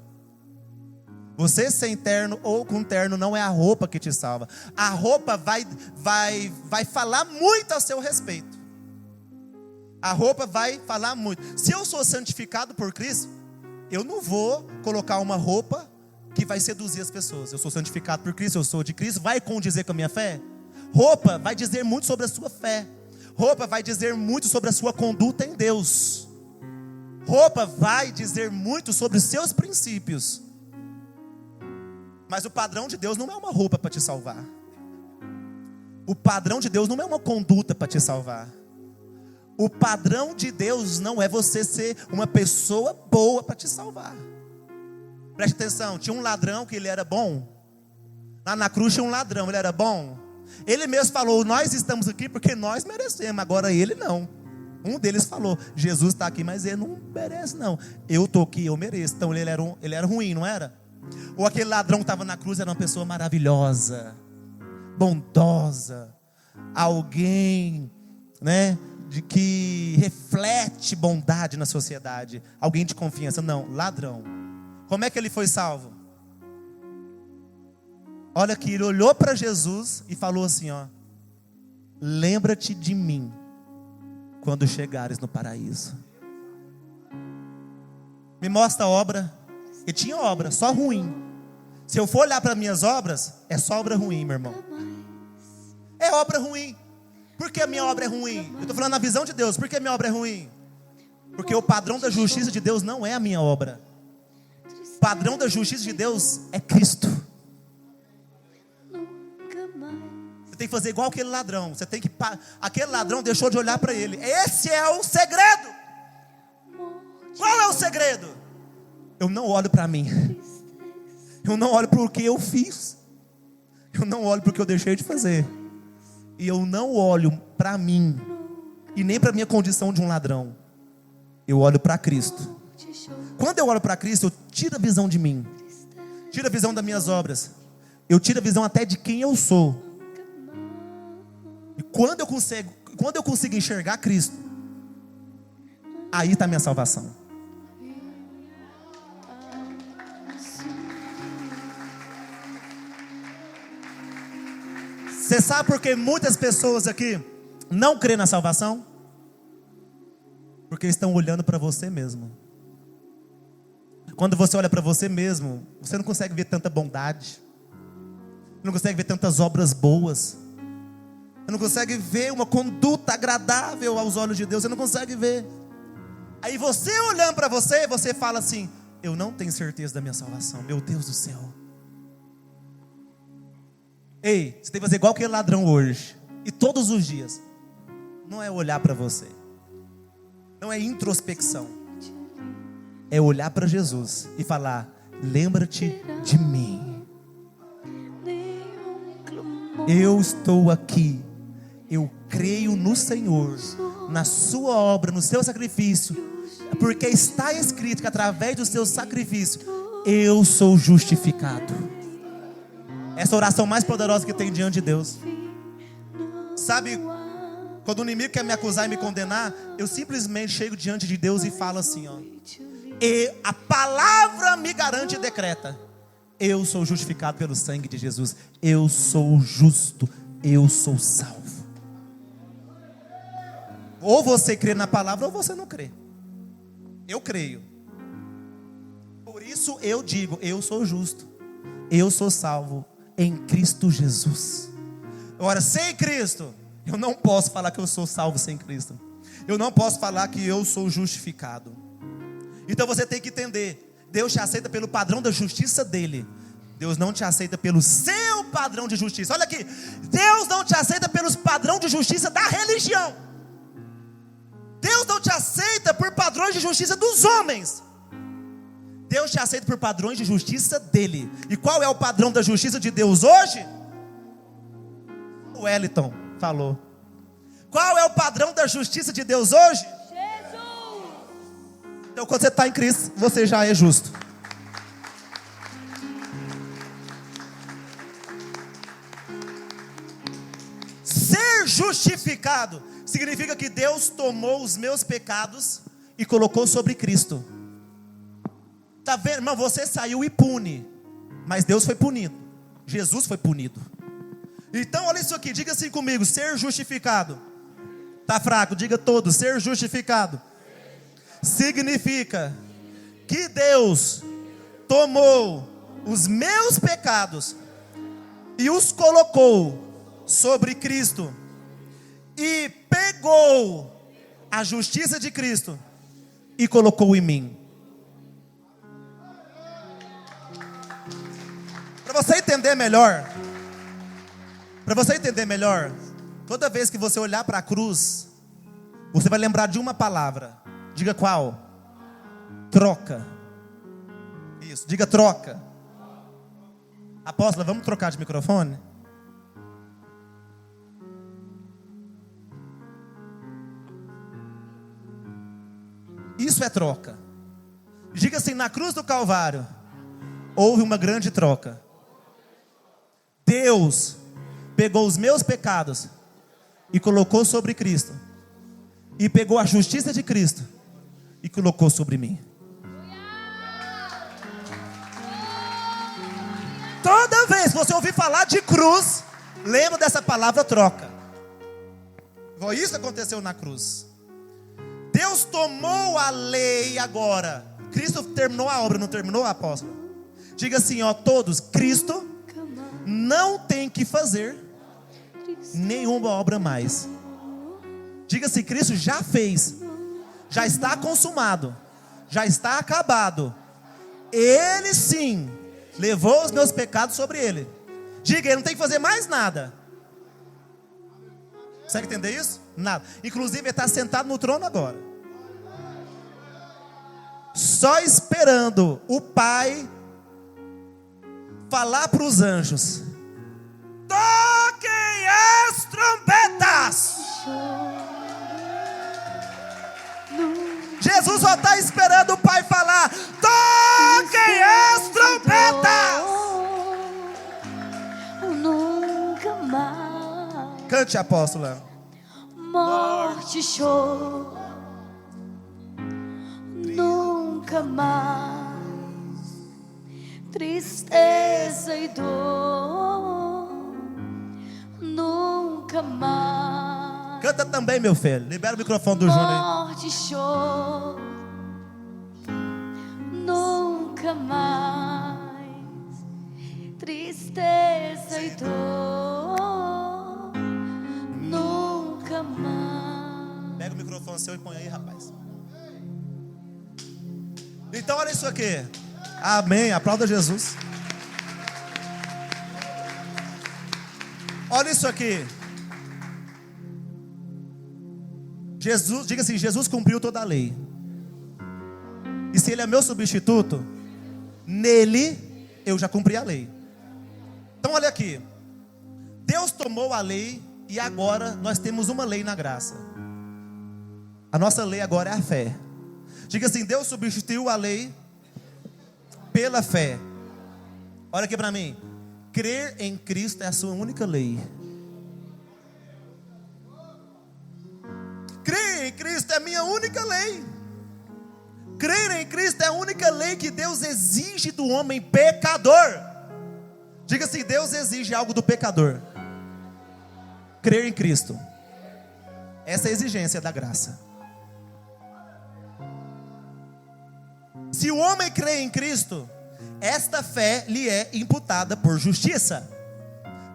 Você sem terno ou com terno não é a roupa que te salva. A roupa vai falar muito a seu respeito. A roupa vai falar muito. Se eu sou santificado por Cristo, eu não vou colocar uma roupa que vai seduzir as pessoas. Eu sou santificado por Cristo, eu sou de Cristo, vai condizer com a minha fé? Roupa vai dizer muito sobre a sua fé. Roupa vai dizer muito sobre a sua conduta em Deus. Roupa vai dizer muito sobre os seus princípios. Mas o padrão de Deus não é uma roupa para te salvar. O padrão de Deus não é uma conduta para te salvar. O padrão de Deus não é você ser uma pessoa boa para te salvar. Preste atenção, tinha um ladrão que ele era bom. Lá na cruz tinha um ladrão, ele era bom. Ele mesmo falou, nós estamos aqui porque nós merecemos, agora ele não. Um deles falou, Jesus está aqui, mas ele não merece não. Eu estou aqui, eu mereço. Então ele era ruim, não era? Ou aquele ladrão que estava na cruz era uma pessoa maravilhosa, bondosa, alguém, né, de que reflete bondade na sociedade, alguém de confiança. Não, ladrão. Como é que ele foi salvo? Olha que ele olhou para Jesus e falou assim, lembra-te de mim quando chegares no paraíso. Me mostra a obra. E tinha obra, só ruim. Se eu for olhar para minhas obras, é só obra ruim, meu irmão. É obra ruim. Por que a minha obra é ruim? Eu estou falando na visão de Deus. Por que a minha obra é ruim? Porque o padrão da justiça de Deus não é a minha obra. O padrão da justiça de Deus é Cristo. Você tem que fazer igual aquele ladrão. Aquele ladrão deixou de olhar para ele. Esse é o segredo. Qual é o segredo? Eu não olho para mim. Eu não olho para o que eu fiz. Eu não olho para o que eu deixei de fazer. E eu não olho para mim. E nem para a minha condição de um ladrão. Eu olho para Cristo. Quando eu olho para Cristo, eu tiro a visão de mim. Tiro a visão das minhas obras. Eu tiro a visão até de quem eu sou. E quando eu consigo enxergar Cristo, aí está a minha salvação. Você sabe por que muitas pessoas aqui não creem na salvação? Porque estão olhando para você mesmo. Quando você olha para você mesmo, você não consegue ver tanta bondade, não consegue ver tantas obras boas, você não consegue ver uma conduta agradável aos olhos de Deus, você não consegue ver. Aí você olhando para você, você fala assim: eu não tenho certeza da minha salvação, meu Deus do céu. Ei, você tem que fazer igual aquele ladrão hoje, e todos os dias. Não é olhar para você, não é introspecção, é olhar para Jesus e falar: lembra-te de mim. Eu estou aqui, eu creio no Senhor, na sua obra, no seu sacrifício, porque está escrito que através do seu sacrifício eu sou justificado. Essa oração mais poderosa que tem diante de Deus. Sabe, quando o inimigo quer me acusar e me condenar, eu simplesmente chego diante de Deus e falo assim, ó: e a palavra me garante e decreta: eu sou justificado pelo sangue de Jesus, eu sou justo, eu sou salvo. Ou você crê na palavra ou você não crê. Eu creio. Por isso eu digo: eu sou justo, eu sou salvo em Cristo Jesus. Agora, sem Cristo, eu não posso falar que eu sou salvo sem Cristo. Eu não posso falar que eu sou justificado. Então você tem que entender: Deus te aceita pelo padrão da justiça dele. Deus não te aceita pelo seu padrão de justiça. Olha aqui, Deus não te aceita pelos padrões de justiça da religião. Deus não te aceita por padrões de justiça dos homens. Deus te aceita por padrões de justiça dele. E qual é o padrão da justiça de Deus hoje? O Wellington falou. Qual é o padrão da justiça de Deus hoje? Jesus. Então, quando você está em Cristo, você já é justo. Ser justificado significa que Deus tomou os meus pecados e colocou sobre Cristo. Está vendo, irmão? Você saiu impune, mas Deus foi punido. Jesus foi punido. Então olha isso aqui, diga assim comigo: ser justificado. Está fraco, diga todo: ser justificado significa que Deus tomou os meus pecados e os colocou sobre Cristo, e pegou a justiça de Cristo e colocou em mim. Para você entender melhor, toda vez que você olhar para a cruz, você vai lembrar de uma palavra. Diga qual? Troca. Isso, diga troca. Apóstola, vamos trocar de microfone? Isso é troca. Diga assim: na cruz do Calvário houve uma grande troca. Deus pegou os meus pecados e colocou sobre Cristo, e pegou a justiça de Cristo e colocou sobre mim. Toda vez que você ouvir falar de cruz, lembra dessa palavra troca. Isso aconteceu na cruz. Deus tomou a lei agora. Cristo terminou a obra, não terminou, apóstolo? Diga assim, ó, todos: Cristo não tem que fazer nenhuma obra mais. Diga assim: Cristo já fez, já está consumado, já está acabado. Ele sim levou os meus pecados sobre ele. Diga: ele não tem que fazer mais nada. Consegue entender isso? Nada. Inclusive ele está sentado no trono agora, só esperando o Pai falar para os anjos: toquem as trombetas. Jesus só está esperando o Pai falar: toquem as trombetas. Nunca mais. Cante, apóstola. Morte, choro, nunca mais. Tristeza e dor, nunca mais. Canta também, meu filho. Libera o microfone do Júnior aí. Morte e choro, nunca mais. Tristeza e dor, nunca mais. Pega o microfone seu e põe aí, rapaz. Então olha isso aqui. Amém, aplauda Jesus. Olha isso aqui. Jesus, diga assim, Jesus cumpriu toda a lei. E se ele é meu substituto, nele eu já cumpri a lei. Então olha aqui. Deus tomou a lei e agora nós temos uma lei na graça. A nossa lei agora é a fé. Diga assim, Deus substituiu a lei pela fé. Olha aqui para mim. Crer em Cristo é a sua única lei. Crer em Cristo é a minha única lei. Crer em Cristo é a única lei que Deus exige do homem pecador. Diga assim, Deus exige algo do pecador. Crer em Cristo. Essa é a exigência da graça. Se o homem crê em Cristo, esta fé lhe é imputada por justiça.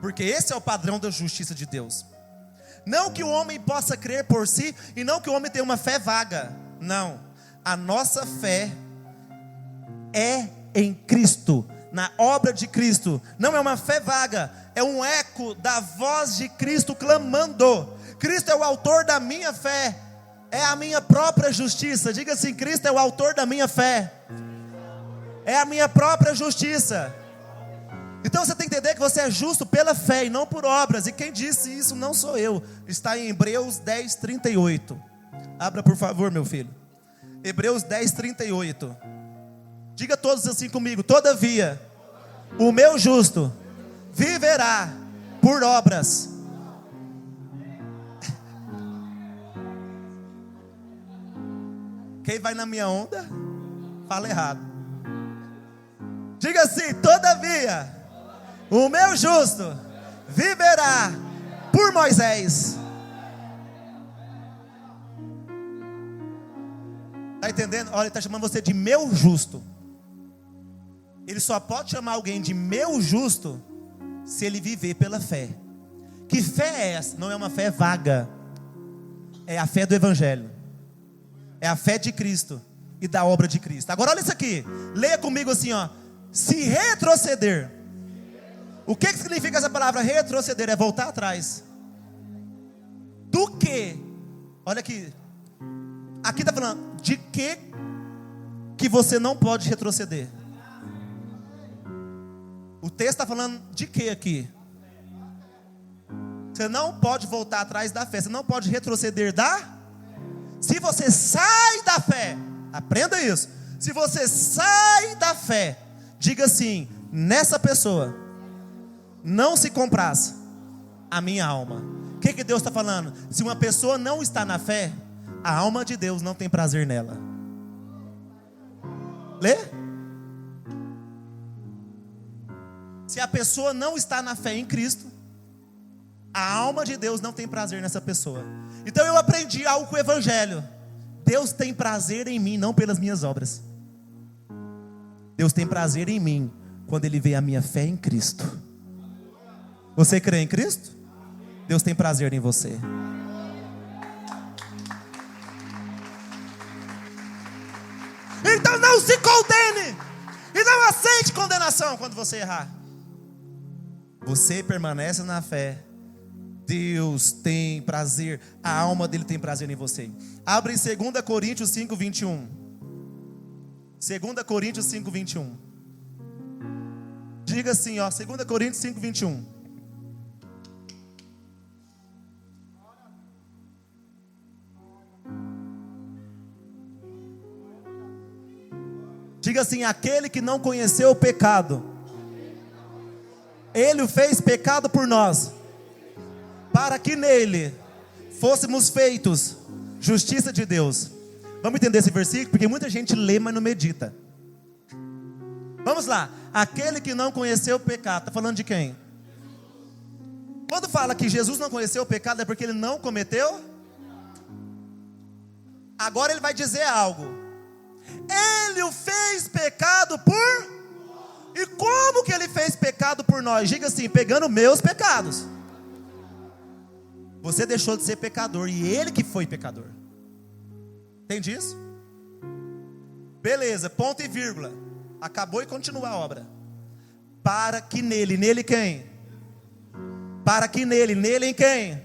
Porque esse é o padrão da justiça de Deus. Não que o homem possa crer por si, e não que o homem tenha uma fé vaga. Não, a nossa fé é em Cristo, na obra de Cristo. Não é uma fé vaga, é um eco da voz de Cristo clamando. Cristo é o autor da minha fé, é a minha própria justiça. Diga assim, Cristo é o autor da minha fé, é a minha própria justiça. Então você tem que entender que você é justo pela fé e não por obras. E quem disse isso não sou eu. Está em Hebreus 10, 38. Abra por favor, meu filho. Hebreus 10, 38. Diga todos assim comigo. Todavia, o meu justo viverá por obras. Quem vai na minha onda, fala errado. Diga assim, todavia, o meu justo viverá por Moisés. Está entendendo? Olha, ele está chamando você de meu justo. Ele só pode chamar alguém de meu justo se ele viver pela fé. Que fé é essa? Não é uma fé vaga. É a fé do Evangelho. É a fé de Cristo e da obra de Cristo. Agora olha isso aqui. Leia comigo assim, ó. Se retroceder. O que significa essa palavra retroceder? É voltar atrás. Do que? Olha aqui. Aqui está falando de que você não pode retroceder. O texto está falando de que aqui? Você não pode voltar atrás da fé. Você não pode retroceder da. Se você sai da fé, aprenda isso. Se você sai da fé, diga assim: nessa pessoa não se compraz a minha alma. O que Deus está falando? Se uma pessoa não está na fé, a alma de Deus não tem prazer nela. Lê? Se a pessoa não está na fé em Cristo, a alma de Deus não tem prazer nessa pessoa. Então eu aprendi algo com o Evangelho. Deus tem prazer em mim, não pelas minhas obras. Deus tem prazer em mim quando Ele vê a minha fé em Cristo. Você crê em Cristo? Deus tem prazer em você. Então não se condene e não aceite condenação quando você errar. Você permanece na fé. Deus tem prazer, a alma dele tem prazer em você. Abre em 2 Coríntios 5, 21. 2 Coríntios 5, 21. Diga assim, ó, 2 Coríntios 5, 21. Diga assim: aquele que não conheceu o pecado, Ele o fez pecado por nós, para que nele fôssemos feitos justiça de Deus. Vamos entender esse versículo? Porque muita gente lê, mas não medita. Vamos lá. Aquele que não conheceu o pecado, está falando de quem? Quando fala que Jesus não conheceu o pecado, é porque ele não cometeu. Agora ele vai dizer algo. Ele o fez pecado por... E como que ele fez pecado por nós? Diga assim, pegando meus pecados. Você deixou de ser pecador e ele que foi pecador. Entende isso? Beleza, ponto e vírgula. Acabou e continua a obra. Para que nele quem? Para que nele em quem?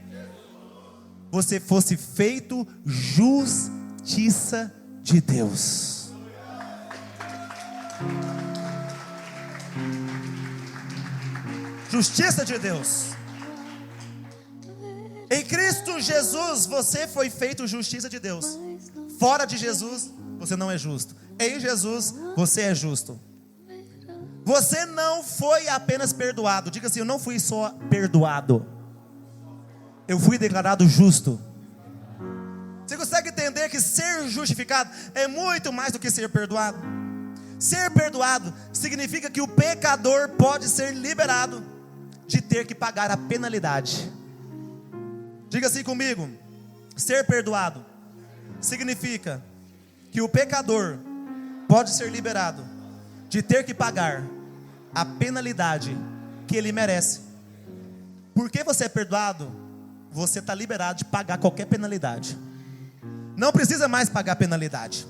Você fosse feito justiça de Deus. Justiça de Deus. Em Cristo Jesus você foi feito justiça de Deus. Fora de Jesus você não é justo. Em Jesus você é justo. Você não foi apenas perdoado. Diga assim, eu não fui só perdoado, eu fui declarado justo. Você consegue entender que ser justificado é muito mais do que ser perdoado? Ser perdoado significa que o pecador pode ser liberado de ter que pagar a penalidade. Diga assim comigo, ser perdoado significa que o pecador pode ser liberado de ter que pagar a penalidade que ele merece. Porque você é perdoado, você está liberado de pagar qualquer penalidade. Não precisa mais pagar penalidade.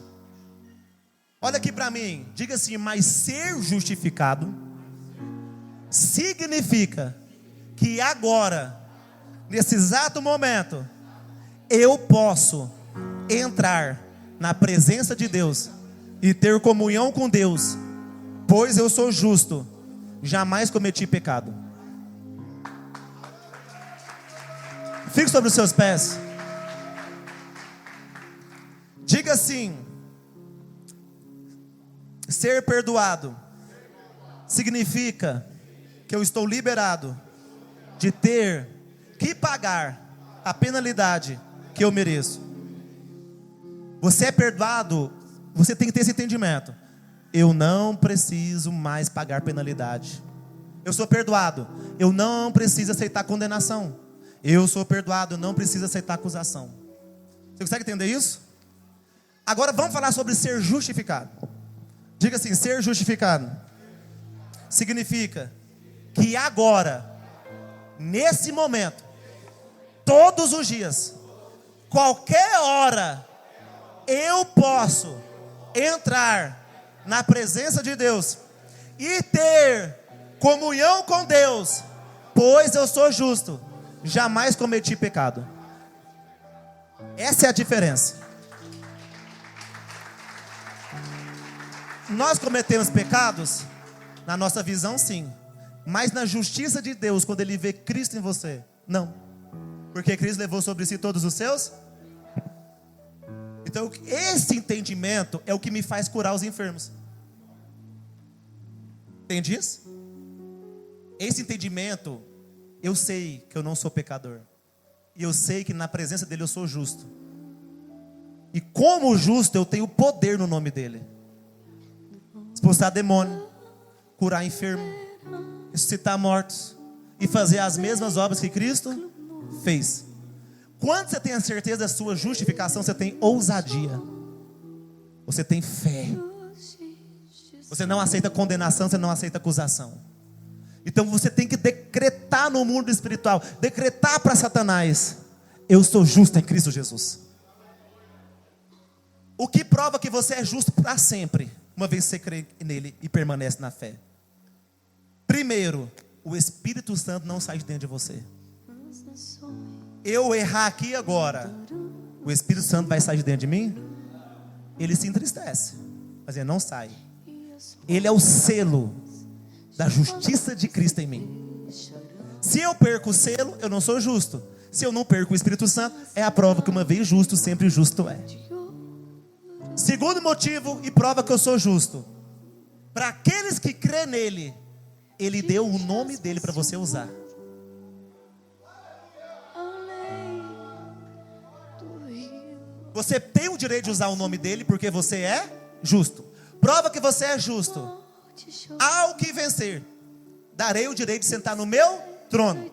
Olha aqui para mim, diga assim, mas ser justificado significa que agora, nesse exato momento, eu posso entrar na presença de Deus e ter comunhão com Deus, pois eu sou justo, jamais cometi pecado. Fique sobre os seus pés. Diga assim, ser perdoado significa que eu estou liberado de ter que pagar a penalidade que eu mereço. Você é perdoado, você tem que ter esse entendimento. Eu não preciso mais pagar penalidade. Eu sou perdoado, eu não preciso aceitar condenação. Eu sou perdoado, eu não preciso aceitar acusação. Você consegue entender isso? Agora vamos falar sobre ser justificado. Diga assim, ser justificado significa que agora, nesse momento, todos os dias, qualquer hora, eu posso entrar na presença de Deus e ter comunhão com Deus, pois eu sou justo, jamais cometi pecado. Essa é a diferença. Nós cometemos pecados, na nossa visão sim, mas na justiça de Deus, quando Ele vê Cristo em você, não, porque Cristo levou sobre si todos os seus. Então esse entendimento é o que me faz curar os enfermos. Entende isso? Esse entendimento, eu sei que eu não sou pecador, e eu sei que na presença dele eu sou justo, e como justo eu tenho poder no nome dele. Expulsar demônio, curar enfermo, ressuscitar mortos e fazer as mesmas obras que Cristo fez. Quando você tem a certeza da sua justificação, você tem ousadia, você tem fé, você não aceita condenação, você não aceita acusação. Então você tem que decretar no mundo espiritual, decretar para Satanás: eu sou justo em Cristo Jesus. O que prova que você é justo para sempre, uma vez que você crê nele e permanece na fé? Primeiro, o Espírito Santo não sai de dentro de você. Eu errar aqui agora, o Espírito Santo vai sair de dentro de mim? Ele se entristece, mas ele não sai. Ele é o selo da justiça de Cristo em mim. Se eu perco o selo, eu não sou justo. Se eu não perco o Espírito Santo, é a prova que uma vez justo, sempre justo é. Segundo motivo e prova que eu sou justo: para aqueles que crêem nele, ele deu o nome dele para você usar. Você tem o direito de usar o nome dele porque você é justo. Prova que você é justo: ao que vencer, darei o direito de sentar no meu trono.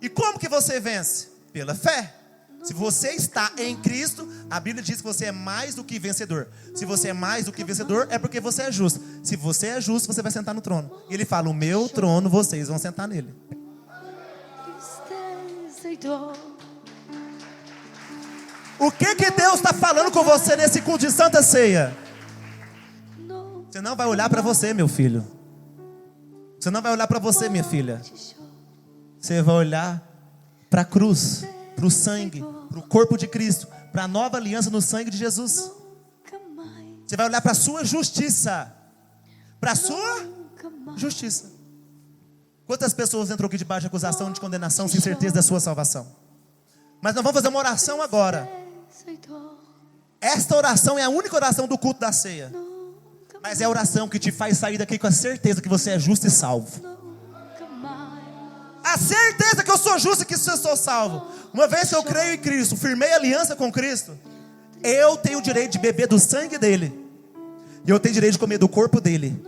E como que você vence? Pela fé. Se você está em Cristo, a Bíblia diz que você é mais do que vencedor. Se você é mais do que vencedor, é porque você é justo. Se você é justo, você vai sentar no trono. E ele fala, o meu trono, vocês vão sentar nele. O que Deus está falando com você nesse culto de Santa Ceia? Você não vai olhar para você, meu filho. Você não vai olhar para você, minha filha. Você vai olhar para a cruz, para o sangue, para o corpo de Cristo, para a nova aliança no sangue de Jesus. Você vai olhar para a sua justiça. Para a sua justiça. Quantas pessoas entram aqui debaixo de acusação, de condenação, sem certeza da sua salvação? Mas nós vamos fazer uma oração agora. Esta oração é a única oração do culto da ceia. Mas é a oração que te faz sair daqui com a certeza que você é justo e salvo. A certeza que eu sou justo e que eu sou salvo. Uma vez que eu creio em Cristo, firmei aliança com Cristo, eu tenho o direito de beber do sangue dele. E eu tenho o direito de comer do corpo dele.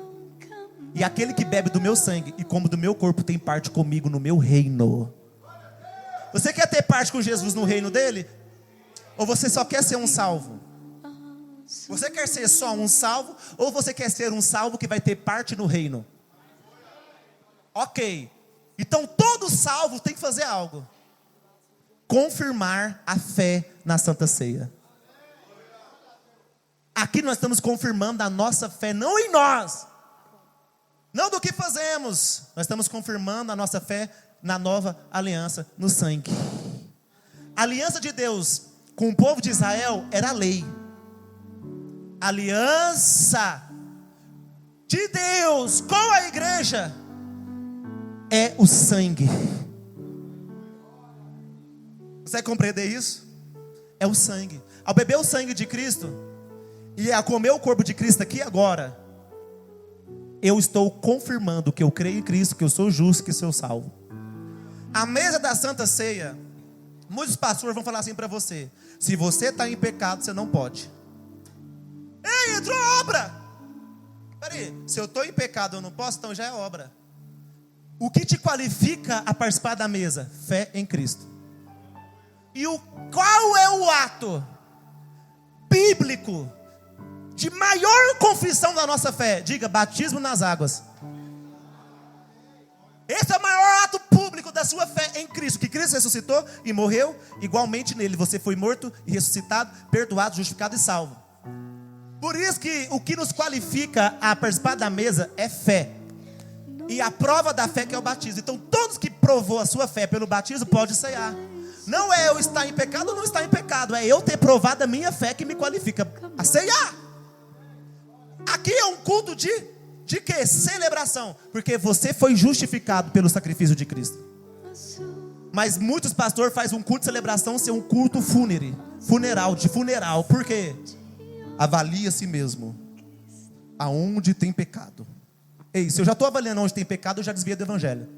E aquele que bebe do meu sangue e come do meu corpo tem parte comigo no meu reino. Você quer ter parte com Jesus no reino dele? Ou você só quer ser um salvo? Você quer ser só um salvo? Ou você quer ser um salvo que vai ter parte no reino? Ok. Então todo salvo tem que fazer algo. Confirmar a fé na Santa Ceia. Aqui nós estamos confirmando a nossa fé, não em nós. Não do que fazemos. Nós estamos confirmando a nossa fé na nova aliança, no sangue. A aliança de Deus com o povo de Israel era a lei. A aliança de Deus com a igreja é o sangue. Você vai compreender isso? É o sangue. Ao beber o sangue de Cristo e a comer o corpo de Cristo aqui agora, eu estou confirmando que eu creio em Cristo, que eu sou justo, que sou salvo. A mesa da Santa Ceia, muitos pastores vão falar assim para você: se você está em pecado, você não pode. Ei, entrou obra. Peraí, se eu estou em pecado, eu não posso, então já é obra. O que te qualifica a participar da mesa? Fé em Cristo. E qual é o ato bíblico de maior confissão da nossa fé? Diga, batismo nas águas. Esse é o maior ato público da sua fé em Cristo. Que Cristo ressuscitou e morreu, igualmente nele você foi morto e ressuscitado, perdoado, justificado e salvo. Por isso que o que nos qualifica a participar da mesa é fé. E a prova da fé que é o batismo. Então todos que provou a sua fé pelo batismo pode ceiar. Não é eu estar em pecado ou não estar em pecado, é eu ter provado a minha fé que me qualifica a ceiar. Aqui é um culto de quê? Celebração. Porque você foi justificado pelo sacrifício de Cristo. Mas muitos pastores fazem um culto de celebração ser um culto fúnebre. Funeral. Por quê? Avalie a si mesmo aonde tem pecado. Ei, se eu já estou avaliando onde tem pecado, eu já desviei do evangelho.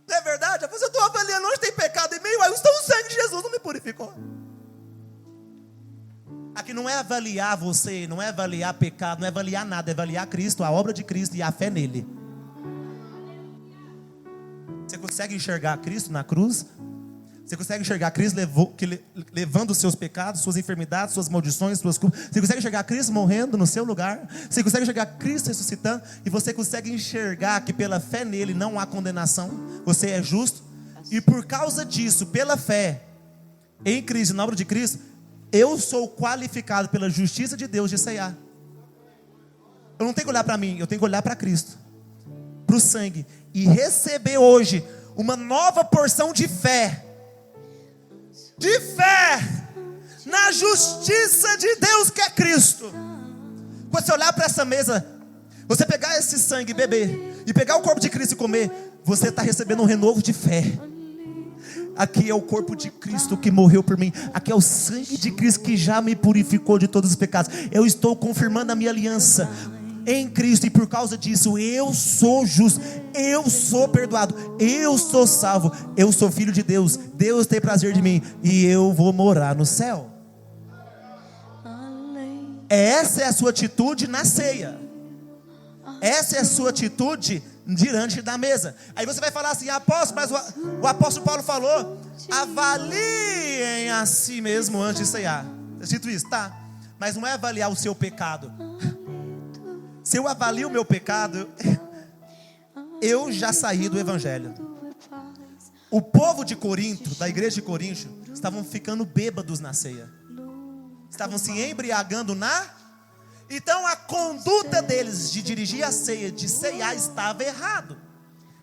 Não é verdade? Se eu estou avaliando onde tem pecado em mim, então o sangue de Jesus não me purificou. Aqui não é avaliar você, não é avaliar pecado, não é avaliar nada, é avaliar Cristo, a obra de Cristo e a fé nele. Você consegue enxergar Cristo na cruz? Você consegue enxergar Cristo levando os seus pecados, suas enfermidades, suas maldições, suas culpas? Você consegue enxergar Cristo morrendo no seu lugar? Você consegue enxergar Cristo ressuscitando? E você consegue enxergar que pela fé nele não há condenação? Você é justo? E por causa disso, pela fé em Cristo, na obra de Cristo, eu sou qualificado pela justiça de Deus de ceiar. Eu não tenho que olhar para mim, eu tenho que olhar para Cristo, para o sangue, e receber hoje uma nova porção de fé. De fé na justiça de Deus que é Cristo. Quando você olhar para essa mesa, você pegar esse sangue e beber, e pegar o corpo de Cristo e comer, você está recebendo um renovo de fé. Aqui é o corpo de Cristo que morreu por mim. Aqui é o sangue de Cristo que já me purificou de todos os pecados. Eu estou confirmando a minha aliança em Cristo, e por causa disso eu sou justo, eu sou perdoado, eu sou salvo, eu sou filho de Deus, Deus tem prazer de mim e eu vou morar no céu. Essa é a sua atitude na ceia. Essa é a sua atitude diante da mesa. Aí você vai falar assim: apóstolo, mas o apóstolo Paulo falou: avaliem a si mesmo antes de ceiar. Está escrito isso? Tá. Mas não é avaliar o seu pecado. Se eu avalio o meu pecado, eu já saí do evangelho. O povo de Corinto, da igreja de Corinto, estavam ficando bêbados na ceia. Estavam se embriagando Então a conduta deles de dirigir a ceia, de ceiar, estava errado.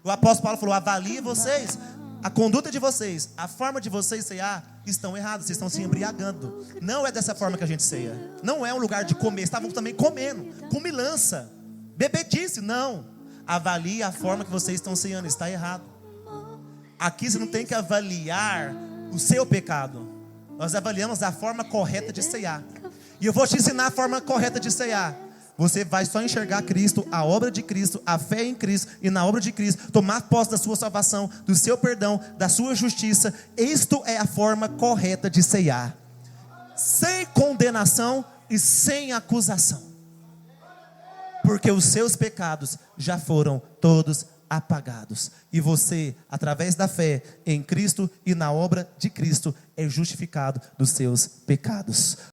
O apóstolo Paulo falou: avalie vocês. A conduta de vocês, a forma de vocês ceiar, estão errados. Vocês estão se embriagando. Não é dessa forma que a gente ceia. Não é um lugar de comer. Estavam também comendo, com milança, bebedice. Não. Avalie a forma que vocês estão ceiando. Está errado. Aqui você não tem que avaliar o seu pecado. Nós avaliamos a forma correta de ceiar. E eu vou te ensinar a forma correta de ceiar. Você vai só enxergar Cristo, a obra de Cristo, a fé em Cristo e na obra de Cristo, tomar posse da sua salvação, do seu perdão, da sua justiça. Isto é a forma correta de ceiar. Sem condenação e sem acusação. Porque os seus pecados já foram todos apagados. E você, através da fé em Cristo e na obra de Cristo, é justificado dos seus pecados.